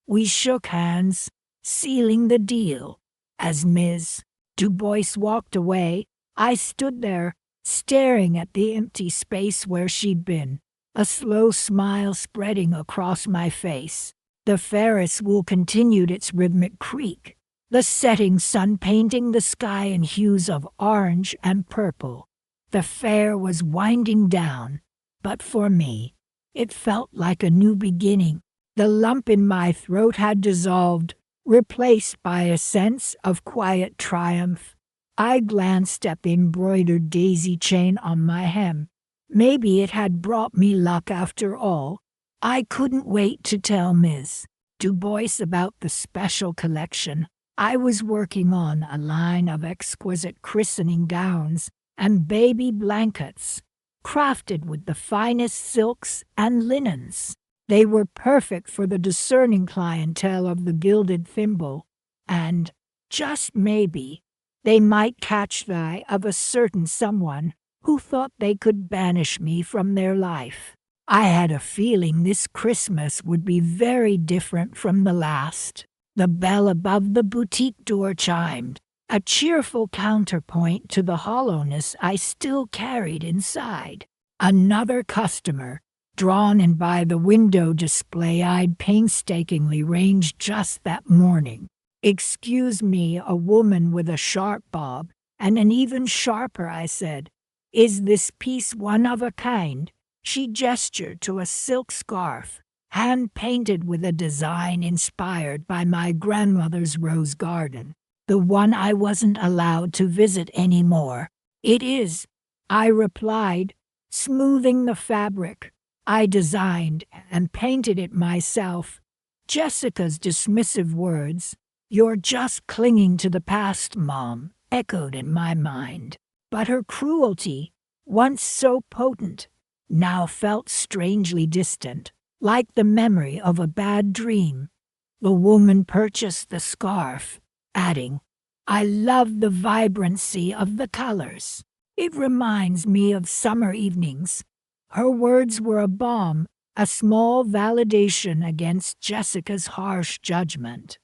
We shook hands, sealing the deal. As Ms. Dubois walked away, I stood there, staring at the empty space where she'd been, a slow smile spreading across my face. The Ferris wheel continued its rhythmic creak, the setting sun painting the sky in hues of orange and purple. The fair was winding down, but for me, it felt like a new beginning. The lump in my throat had dissolved, replaced by a sense of quiet triumph. I glanced at the embroidered daisy chain on my hem. Maybe it had brought me luck after all. I couldn't wait to tell Ms. Dubois about the special collection. I was working on a line of exquisite christening gowns and baby blankets, crafted with the finest silks and linens. They were perfect for the discerning clientele of the gilded thimble, and, just maybe, they might catch the eye of a certain someone who thought they could banish me from their life. I had a feeling this Christmas would be very different from the last. The bell above the boutique door chimed, a cheerful counterpoint to the hollowness I still carried inside. Another customer, drawn in by the window display I'd painstakingly ranged just that morning. Excuse me, a woman with a sharp bob, and an even sharper, I said. Is this piece one of a kind? She gestured to a silk scarf, hand-painted with a design inspired by my grandmother's rose garden, the one I wasn't allowed to visit anymore. It is, I replied, smoothing the fabric. I designed and painted it myself. Jessica's dismissive words, "You're just clinging to the past, Mom," echoed in my mind. But her cruelty, once so potent, now felt strangely distant, like the memory of a bad dream. The woman purchased the scarf, adding, "I love the vibrancy of the colors. It reminds me of summer evenings." Her words were a balm, a small validation against Jessica's harsh judgment.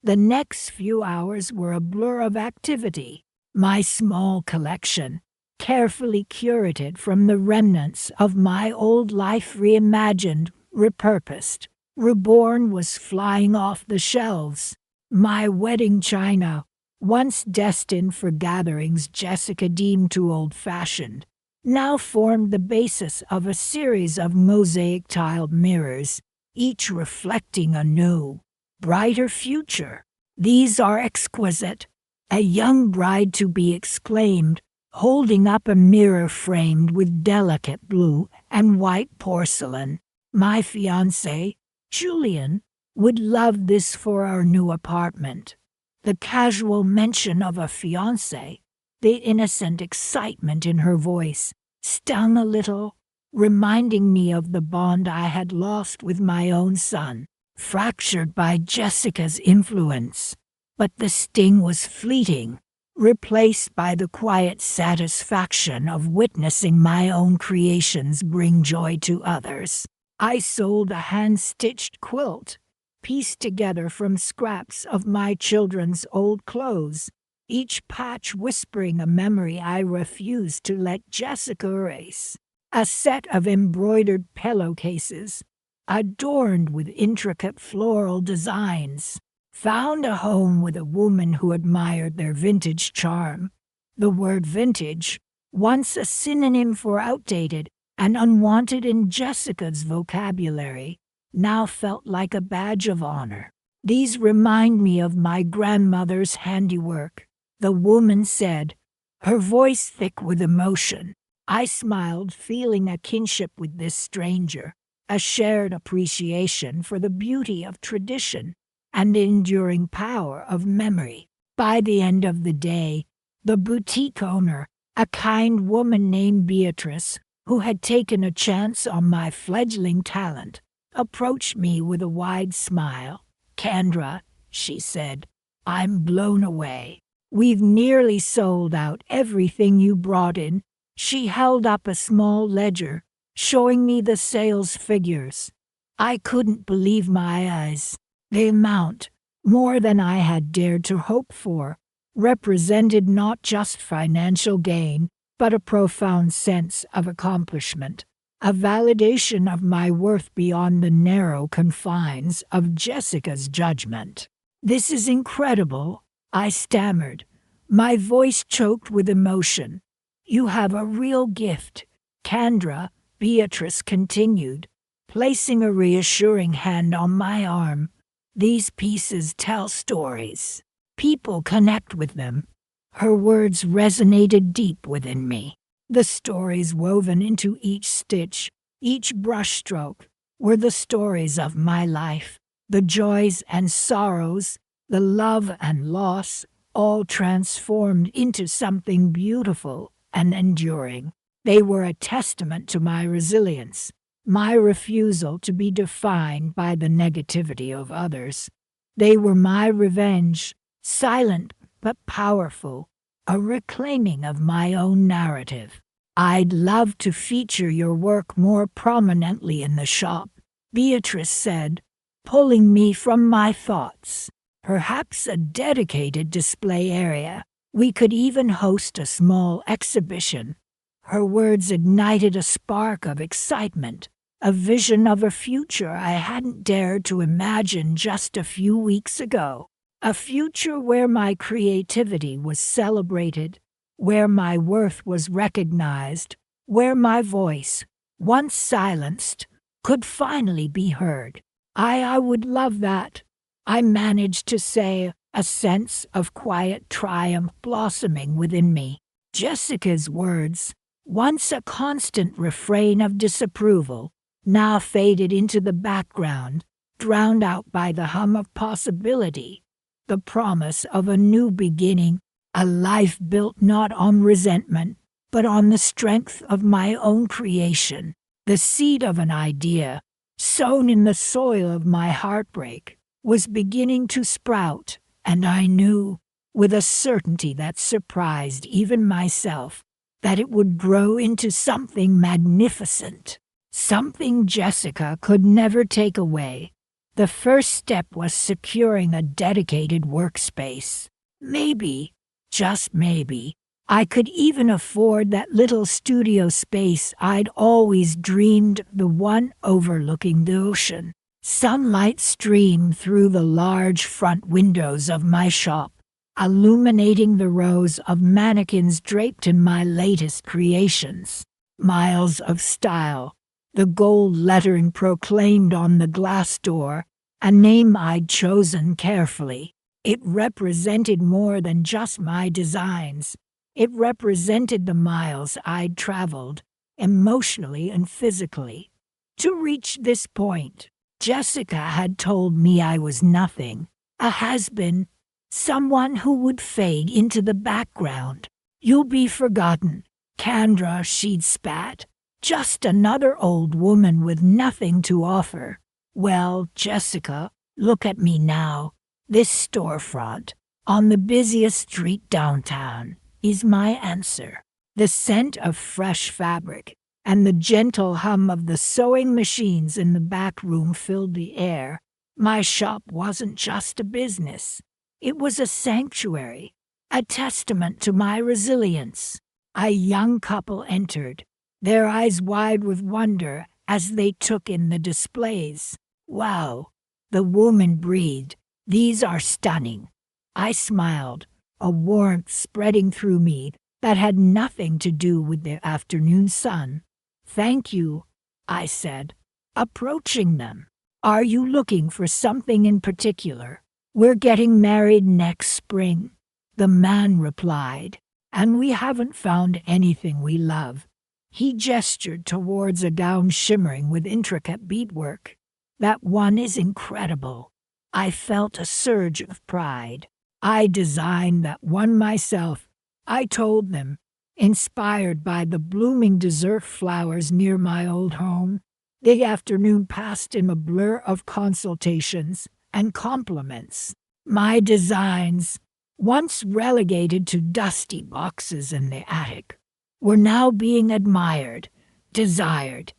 The next few hours were a blur of activity. My small collection, carefully curated from the remnants of my old life reimagined, repurposed, reborn, was flying off the shelves. My wedding china, once destined for gatherings Jessica deemed too old-fashioned, now formed the basis of a series of mosaic-tiled mirrors, each reflecting a new, brighter future. "These are exquisite," a young bride-to-be exclaimed, holding up a mirror framed with delicate blue and white porcelain. "My fiancé, Julian, would love this for our new apartment." The casual mention of a fiancé, the innocent excitement in her voice, stung a little, reminding me of the bond I had lost with my own son, fractured by Jessica's influence. But the sting was fleeting, replaced by the quiet satisfaction of witnessing my own creations bring joy to others. I sold a hand-stitched quilt, pieced together from scraps of my children's old clothes, each patch whispering a memory I refused to let Jessica erase. A set of embroidered pillowcases, adorned with intricate floral designs, found a home with a woman who admired their vintage charm. The word vintage, once a synonym for outdated and unwanted in Jessica's vocabulary, now felt like a badge of honor. These remind me of my grandmother's handiwork, the woman said, her voice thick with emotion. I smiled, feeling a kinship with this stranger, a shared appreciation for the beauty of tradition and the enduring power of memory. By the end of the day, the boutique owner, a kind woman named Beatrice, who had taken a chance on my fledgling talent, approached me with a wide smile. "Kendra," she said, "I'm blown away. We've nearly sold out everything you brought in." She held up a small ledger, showing me the sales figures. I couldn't believe my eyes. The amount, more than I had dared to hope for, represented not just financial gain, but a profound sense of accomplishment, a validation of my worth beyond the narrow confines of Jessica's judgment. "This is incredible," I stammered, my voice choked with emotion. "You have a real gift, Kendra," Beatrice continued, placing a reassuring hand on my arm. "These pieces tell stories. People connect with them." Her words resonated deep within me. The stories woven into each stitch, each brushstroke, were the stories of my life, the joys and sorrows, the love and loss, all transformed into something beautiful and enduring. They were a testament to my resilience, my refusal to be defined by the negativity of others. They were my revenge, silent but powerful, a reclaiming of my own narrative. "I'd love to feature your work more prominently in the shop," Beatrice said, pulling me from my thoughts. "Perhaps a dedicated display area. We could even host a small exhibition." Her words ignited a spark of excitement, a vision of a future I hadn't dared to imagine just a few weeks ago. A future where my creativity was celebrated, where my worth was recognized, where my voice, once silenced, could finally be heard. I would love that," I managed to say, a sense of quiet triumph blossoming within me. Jessica's words, once a constant refrain of disapproval, now faded into the background, drowned out by the hum of possibility, the promise of a new beginning, a life built not on resentment, but on the strength of my own creation. The seed of an idea, sown in the soil of my heartbreak, was beginning to sprout, and I knew, with a certainty that surprised even myself, that it would grow into something magnificent, something Jessica could never take away. The first step was securing a dedicated workspace. Maybe, just maybe, I could even afford that little studio space I'd always dreamed, the one overlooking the ocean. Sunlight streamed through the large front windows of my shop, illuminating the rows of mannequins draped in my latest creations. Miles of style, the gold lettering proclaimed on the glass door, a name I'd chosen carefully. It represented more than just my designs. It represented the miles I'd traveled, emotionally and physically, to reach this point. Jessica had told me I was nothing, a has-been, someone who would fade into the background. "You'll be forgotten, Kendra," she'd spat. "Just another old woman with nothing to offer." Well, Jessica, look at me now. This storefront, on the busiest street downtown, is my answer. The scent of fresh fabric and the gentle hum of the sewing machines in the back room filled the air. My shop wasn't just a business. It was a sanctuary, a testament to my resilience. A young couple entered, their eyes wide with wonder as they took in the displays. "Wow," the woman breathed. "These are stunning." I smiled, a warmth spreading through me that had nothing to do with the afternoon sun. "Thank you," I said, approaching them. "Are you looking for something in particular?" "We're getting married next spring," the man replied, "and we haven't found anything we love." He gestured towards a gown shimmering with intricate beadwork. "That one is incredible." I felt a surge of pride. "I designed that one myself," I told them, inspired by the blooming dessert flowers near my old home. The afternoon passed in a blur of consultations and compliments. My designs, once relegated to dusty boxes in the attic, were now being admired, desired.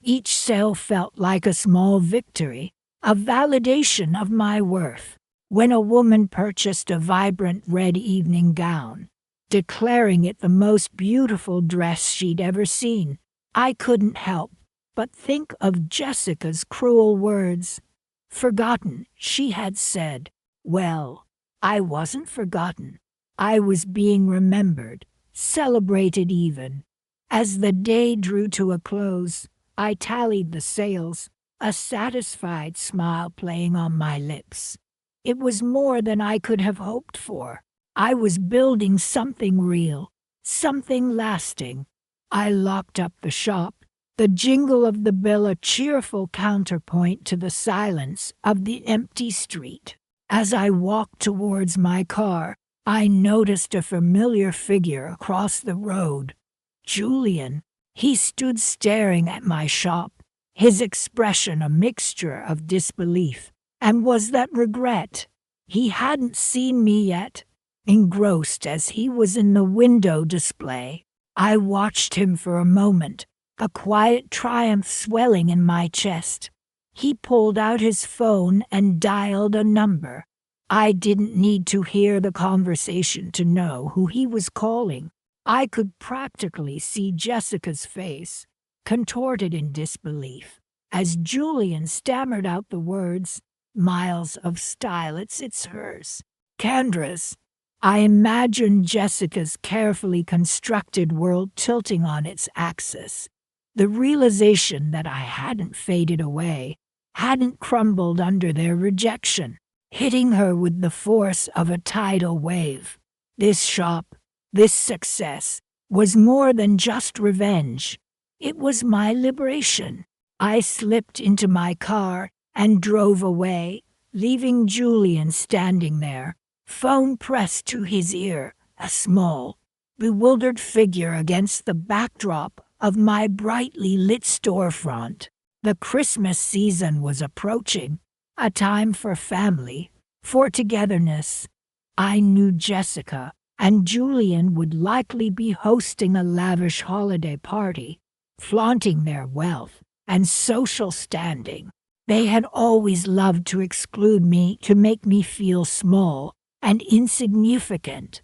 Each sale felt like a small victory, a validation of my worth. When a woman purchased a vibrant red evening gown, declaring it the most beautiful dress she'd ever seen, I couldn't help but think of Jessica's cruel words. "Forgotten," she had said. Well, I wasn't forgotten. I was being remembered, celebrated even. As the day drew to a close, I tallied the sales, a satisfied smile playing on my lips. It was more than I could have hoped for. I was building something real, something lasting. I locked up the shop, the jingle of the bill a cheerful counterpoint to the silence of the empty street. As I walked towards my car, I noticed a familiar figure across the road. Julian. He stood staring at my shop, his expression a mixture of disbelief and was that regret. He hadn't seen me yet. Engrossed as he was in the window display, I watched him for a moment, a quiet triumph swelling in my chest. He pulled out his phone and dialed a number. I didn't need to hear the conversation to know who he was calling. I could practically see Jessica's face, contorted in disbelief, as Julian stammered out the words, "Miles of style, it's hers. Candra's." I imagined Jessica's carefully constructed world tilting on its axis. The realization that I hadn't faded away, hadn't crumbled under their rejection, hitting her with the force of a tidal wave. This shop, this success, was more than just revenge. It was my liberation. I slipped into my car and drove away, leaving Julian standing there, phone pressed to his ear, a small, bewildered figure against the backdrop of my brightly lit storefront. The Christmas season was approaching, a time for family, for togetherness. I knew Jessica and Julian would likely be hosting a lavish holiday party, flaunting their wealth and social standing. They had always loved to exclude me to make me feel small and insignificant.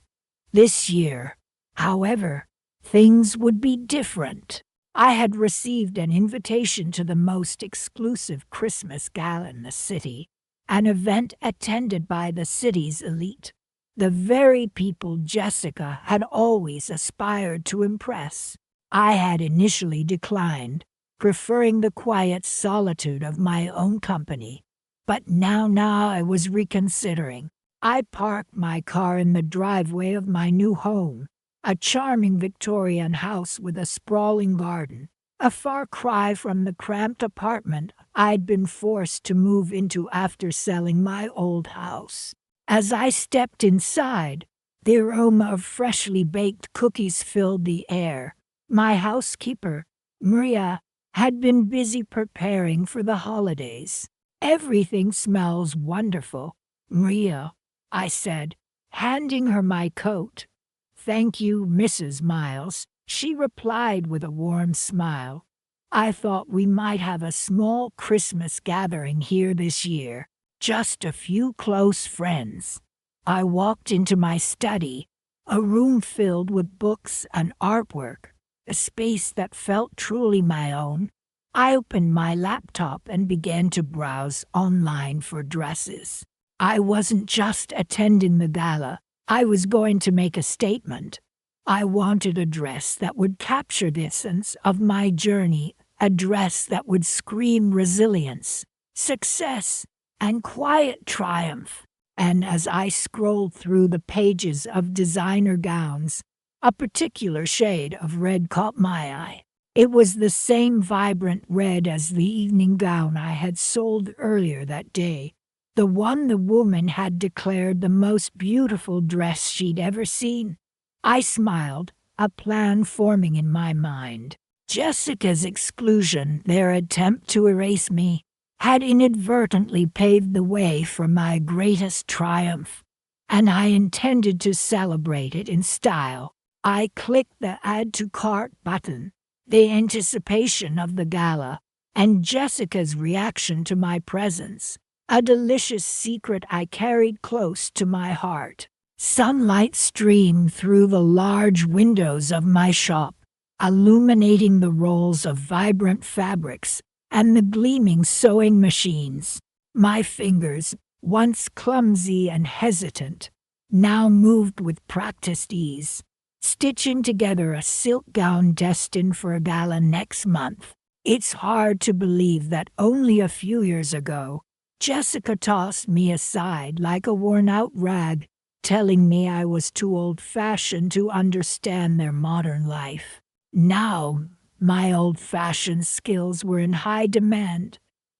This year, however, things would be different. I had received an invitation to the most exclusive Christmas gala in the city, an event attended by the city's elite, the very people Jessica had always aspired to impress. I had initially declined, preferring the quiet solitude of my own company, but now I was reconsidering. I parked my car in the driveway of my new home, a charming Victorian house with a sprawling garden, a far cry from the cramped apartment I'd been forced to move into after selling my old house. As I stepped inside, the aroma of freshly baked cookies filled the air. My housekeeper, Maria, had been busy preparing for the holidays. "Everything smells wonderful, Maria," I said, handing her my coat. "Thank you, Mrs. Miles," she replied with a warm smile. "I thought we might have a small Christmas gathering here this year, just a few close friends." I walked into my study, a room filled with books and artwork, a space that felt truly my own. I opened my laptop and began to browse online for dresses. I wasn't just attending the gala, I was going to make a statement. I wanted a dress that would capture the essence of my journey, a dress that would scream resilience, success, and quiet triumph. And as I scrolled through the pages of designer gowns, a particular shade of red caught my eye. It was the same vibrant red as the evening gown I had sold earlier that day, the one the woman had declared the most beautiful dress she'd ever seen. I smiled, a plan forming in my mind. Jessica's exclusion, their attempt to erase me, had inadvertently paved the way for my greatest triumph, and I intended to celebrate it in style. I clicked the Add to Cart button. The anticipation of the gala, and Jessica's reaction to my presence, a delicious secret I carried close to my heart. Sunlight streamed through the large windows of my shop, illuminating the rolls of vibrant fabrics and the gleaming sewing machines. My fingers, once clumsy and hesitant, now moved with practiced ease, stitching together a silk gown destined for a gala next month. It's hard to believe that only a few years ago, Jessica tossed me aside like a worn-out rag, telling me I was too old-fashioned to understand their modern life. Now, my old-fashioned skills were in high demand.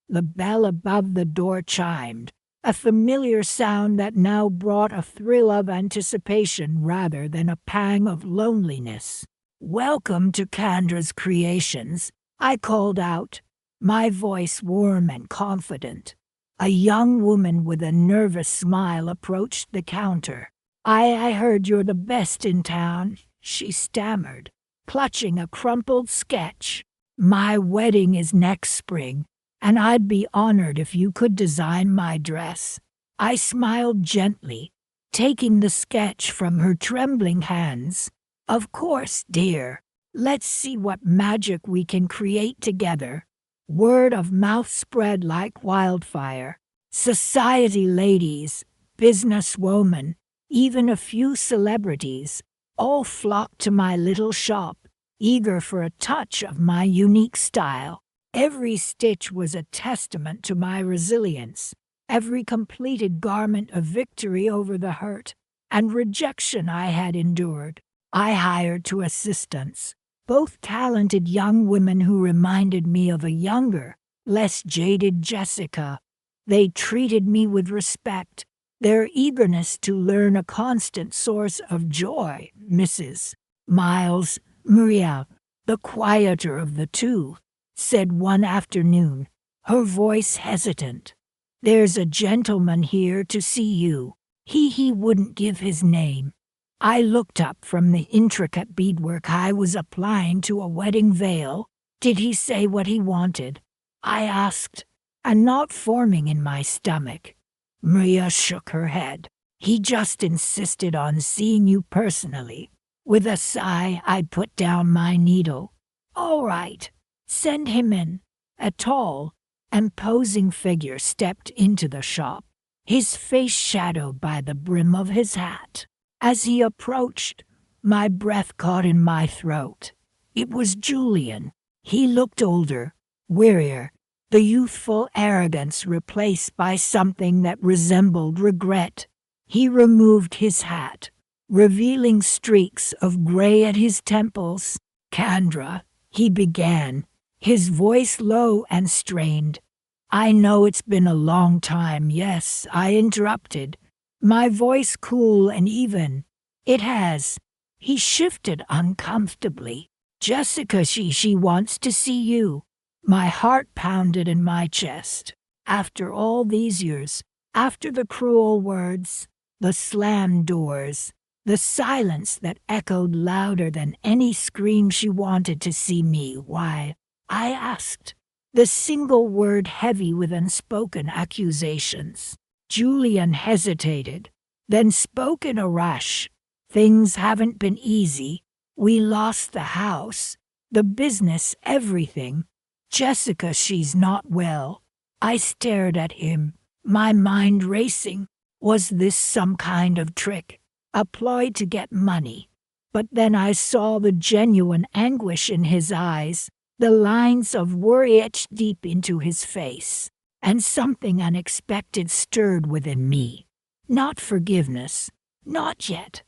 The bell above the door chimed, a familiar sound that now brought a thrill of anticipation rather than a pang of loneliness. "Welcome to Candra's Creations," I called out, my voice warm and confident. A young woman with a nervous smile approached the counter. I heard you're the best in town," she stammered, clutching a crumpled sketch. "My wedding is next spring, and I'd be honored if you could design my dress." I smiled gently, taking the sketch from her trembling hands. "Of course, dear. Let's see what magic we can create together." Word of mouth spread like wildfire. Society ladies, businesswomen, even a few celebrities, all flocked to my little shop, eager for a touch of my unique style. Every stitch was a testament to my resilience, every completed garment a victory over the hurt and rejection I had endured. I hired two assistants, both talented young women who reminded me of a younger, less jaded Jessica. They treated me with respect, their eagerness to learn a constant source of joy. Mrs. Miles, Maria, the quieter of the two, said one afternoon, her voice hesitant. "There's a gentleman here to see you. He wouldn't give his name." I looked up from the intricate beadwork I was applying to a wedding veil. "Did he say what he wanted?" I asked, a knot forming in my stomach. Maria shook her head. "He just insisted on seeing you personally." With a sigh, I put down my needle. "All right, send him in." A tall, imposing figure stepped into the shop, his face shadowed by the brim of his hat. As he approached, my breath caught in my throat. It was Julian. He looked older, wearier, the youthful arrogance replaced by something that resembled regret. He removed his hat, revealing streaks of gray at his temples. "Candra," he began, his voice low and strained. "I know it's been a long time." "Yes," I interrupted, my voice cool and even. "It has." He shifted uncomfortably. "Jessica, she wants to see you." My heart pounded in my chest. After all these years, after the cruel words, the slammed doors, the silence that echoed louder than any scream, she wanted to see me. "Why?" I asked, the single word heavy with unspoken accusations. Julian hesitated, then spoke in a rush. "Things haven't been easy. We lost the house, the business, everything. Jessica, she's not well." I stared at him, my mind racing. Was this some kind of trick? A ploy to get money? But then I saw the genuine anguish in his eyes, the lines of worry etched deep into his face, and something unexpected stirred within me. Not forgiveness, not yet,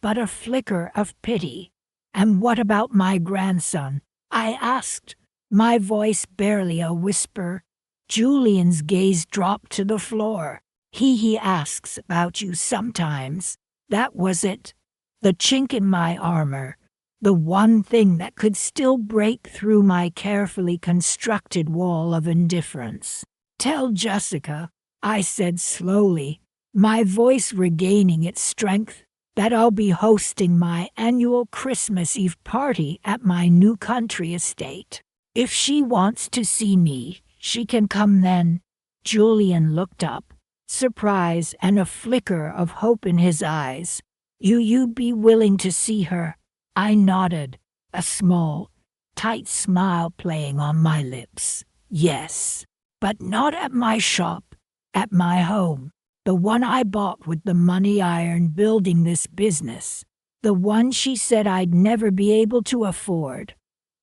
but a flicker of pity. "And what about my grandson?" I asked, my voice barely a whisper. Julian's gaze dropped to the floor. He asks about you sometimes. That was it. The chink in my armor. The one thing that could still break through my carefully constructed wall of indifference. "Tell Jessica," I said slowly, my voice regaining its strength, "that I'll be hosting my annual Christmas Eve party at my new country estate. If she wants to see me, she can come then." Julian looked up, surprise and a flicker of hope in his eyes. You'd be willing to see her?" I nodded, a small, tight smile playing on my lips. "Yes, but not at my shop, at my home. The one I bought with the money I earned building this business. The one she said I'd never be able to afford."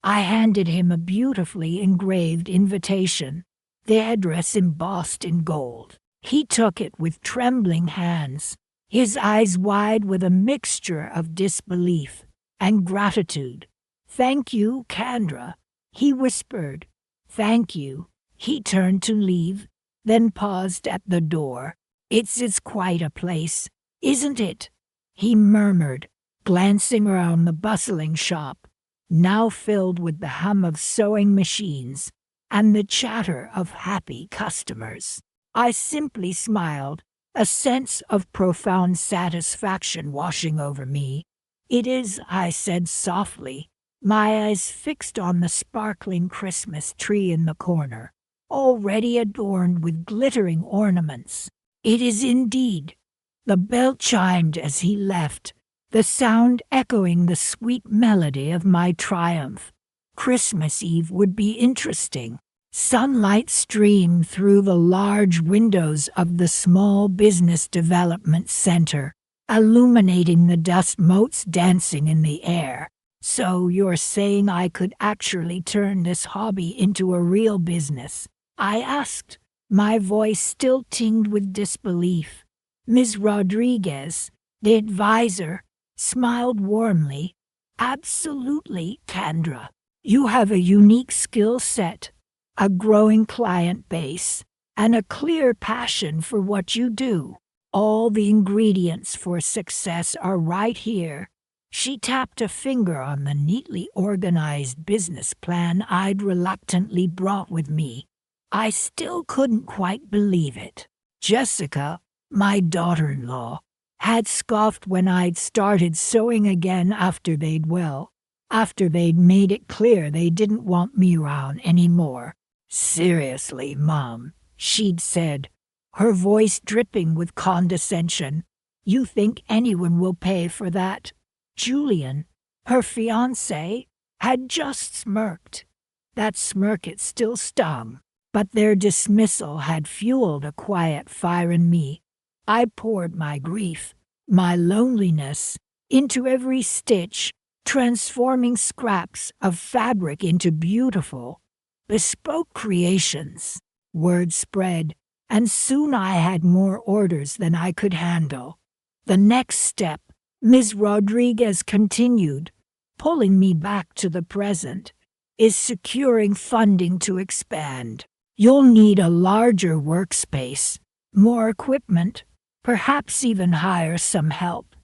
I handed him a beautifully engraved invitation, the address embossed in gold. He took it with trembling hands, his eyes wide with a mixture of disbelief and gratitude. "Thank you, Kendra," he whispered. "Thank you." He turned to leave, then paused at the door. It's quite a place, isn't it?" he murmured, glancing around the bustling shop, now filled with the hum of sewing machines and the chatter of happy customers. I simply smiled, a sense of profound satisfaction washing over me. "It is," I said softly, my eyes fixed on the sparkling Christmas tree in the corner, already adorned with glittering ornaments. "It is indeed." The bell chimed as he left, the sound echoing the sweet melody of my triumph. Christmas Eve would be interesting. Sunlight streamed through the large windows of the small business development center, illuminating the dust motes dancing in the air. "So you're saying I could actually turn this hobby into a real business?" I asked, my voice still tinged with disbelief. Ms. Rodriguez, the advisor, smiled warmly. "Absolutely, Kendra. You have a unique skill set, a growing client base, and a clear passion for what you do. All the ingredients for success are right here." She tapped a finger on the neatly organized business plan I'd reluctantly brought with me. I still couldn't quite believe it. Jessica, my daughter-in-law, had scoffed when I'd started sewing again after they'd made it clear they didn't want me around anymore. "Seriously, Mom," she'd said, her voice dripping with condescension, "you think anyone will pay for that?" Julian, her fiancé, had just smirked. That smirk it still stung, but their dismissal had fueled a quiet fire in me. I poured my grief, my loneliness, into every stitch, transforming scraps of fabric into beautiful, bespoke creations. Word spread, and soon I had more orders than I could handle. "The next step," Ms. Rodriguez continued, pulling me back to the present, "is securing funding to expand. You'll need a larger workspace, more equipment, perhaps even hire some help."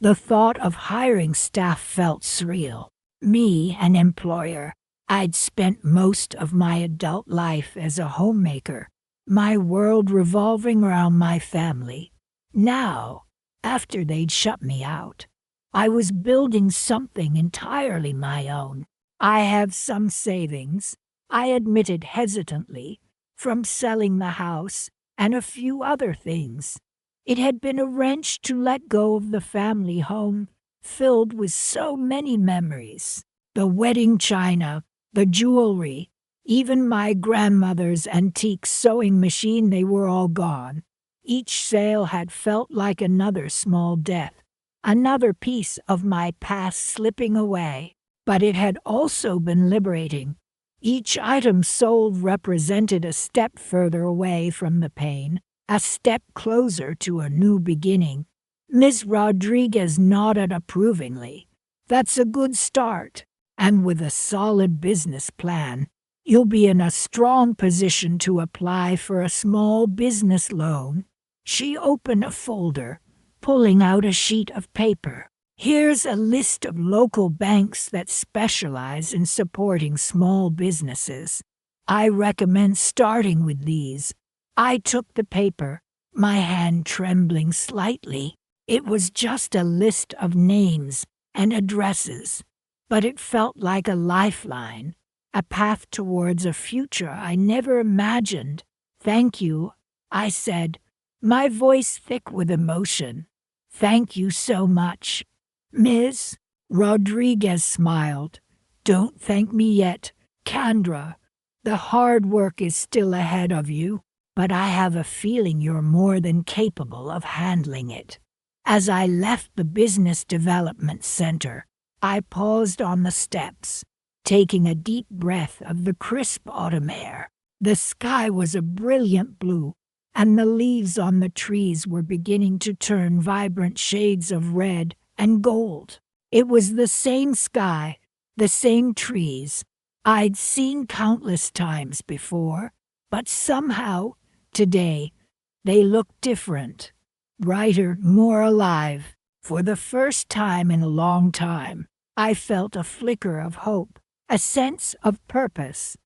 The thought of hiring staff felt surreal. Me, an employer, I'd spent most of my adult life as a homemaker, my world revolving around my family. Now, after they'd shut me out, I was building something entirely my own. "I have some savings," I admitted hesitantly, "from selling the house and a few other things." It had been a wrench to let go of the family home, filled with so many memories. The wedding china, the jewelry, even my grandmother's antique sewing machine, they were all gone. Each sale had felt like another small death. another piece of my past slipping away. But it had also been liberating. Each item sold represented a step further away from the pain, a step closer to a new beginning. Ms. Rodriguez nodded approvingly. That's a good start. And with a solid business plan, you'll be in a strong position to apply for a small business loan. She opened a folder, pulling out a sheet of paper. Here's a list of local banks that specialize in supporting small businesses. I recommend starting with these. I took the paper, my hand trembling slightly. It was just a list of names and addresses, but it felt like a lifeline, a path towards a future I never imagined. Thank you, I said, my voice thick with emotion. Thank you so much. Ms. Rodriguez smiled. Don't thank me yet, Kendra. The hard work is still ahead of you, but I have a feeling you're more than capable of handling it. As I left the Business Development Center, I paused on the steps, taking a deep breath of the crisp autumn air. The sky was a brilliant blue, and the leaves on the trees were beginning to turn vibrant shades of red and gold. It was the same sky, the same trees I'd seen countless times before, but somehow, today, they looked different, brighter, more alive. For the first time in a long time, I felt a flicker of hope, a sense of purpose.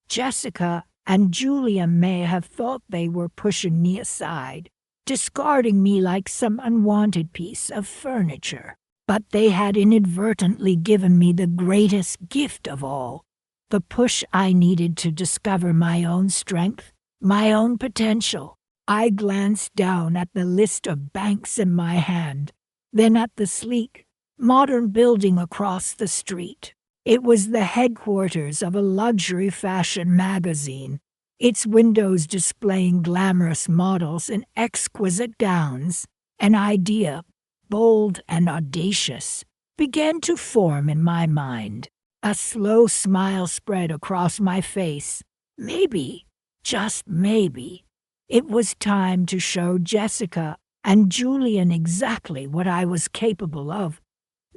Jessica and Julia may have thought they were pushing me aside, discarding me like some unwanted piece of furniture. But they had inadvertently given me the greatest gift of all, the push I needed to discover my own strength, my own potential. I glanced down at the list of banks in my hand, then at the sleek, modern building across the street. It was the headquarters of a luxury fashion magazine, its windows displaying glamorous models in exquisite gowns. An idea, bold and audacious, began to form in my mind. A slow smile spread across my face. Maybe, just maybe, it was time to show Jessica and Julian exactly what I was capable of.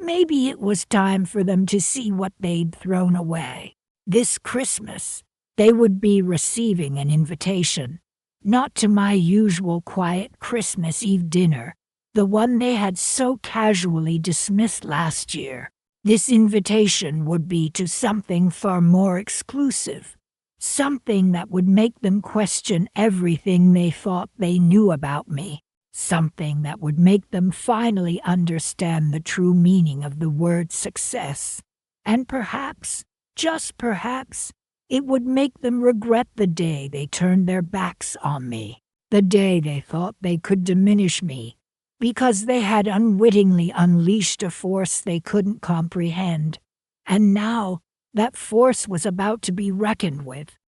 Maybe it was time for them to see what they'd thrown away. This Christmas, they would be receiving an invitation, not to my usual quiet Christmas Eve dinner, the one they had so casually dismissed last year. This invitation would be to something far more exclusive, something that would make them question everything they thought they knew about me, something that would make them finally understand the true meaning of the word success. And perhaps, just perhaps, it would make them regret the day they turned their backs on me, the day they thought they could diminish me, because they had unwittingly unleashed a force they couldn't comprehend. And now, that force was about to be reckoned with.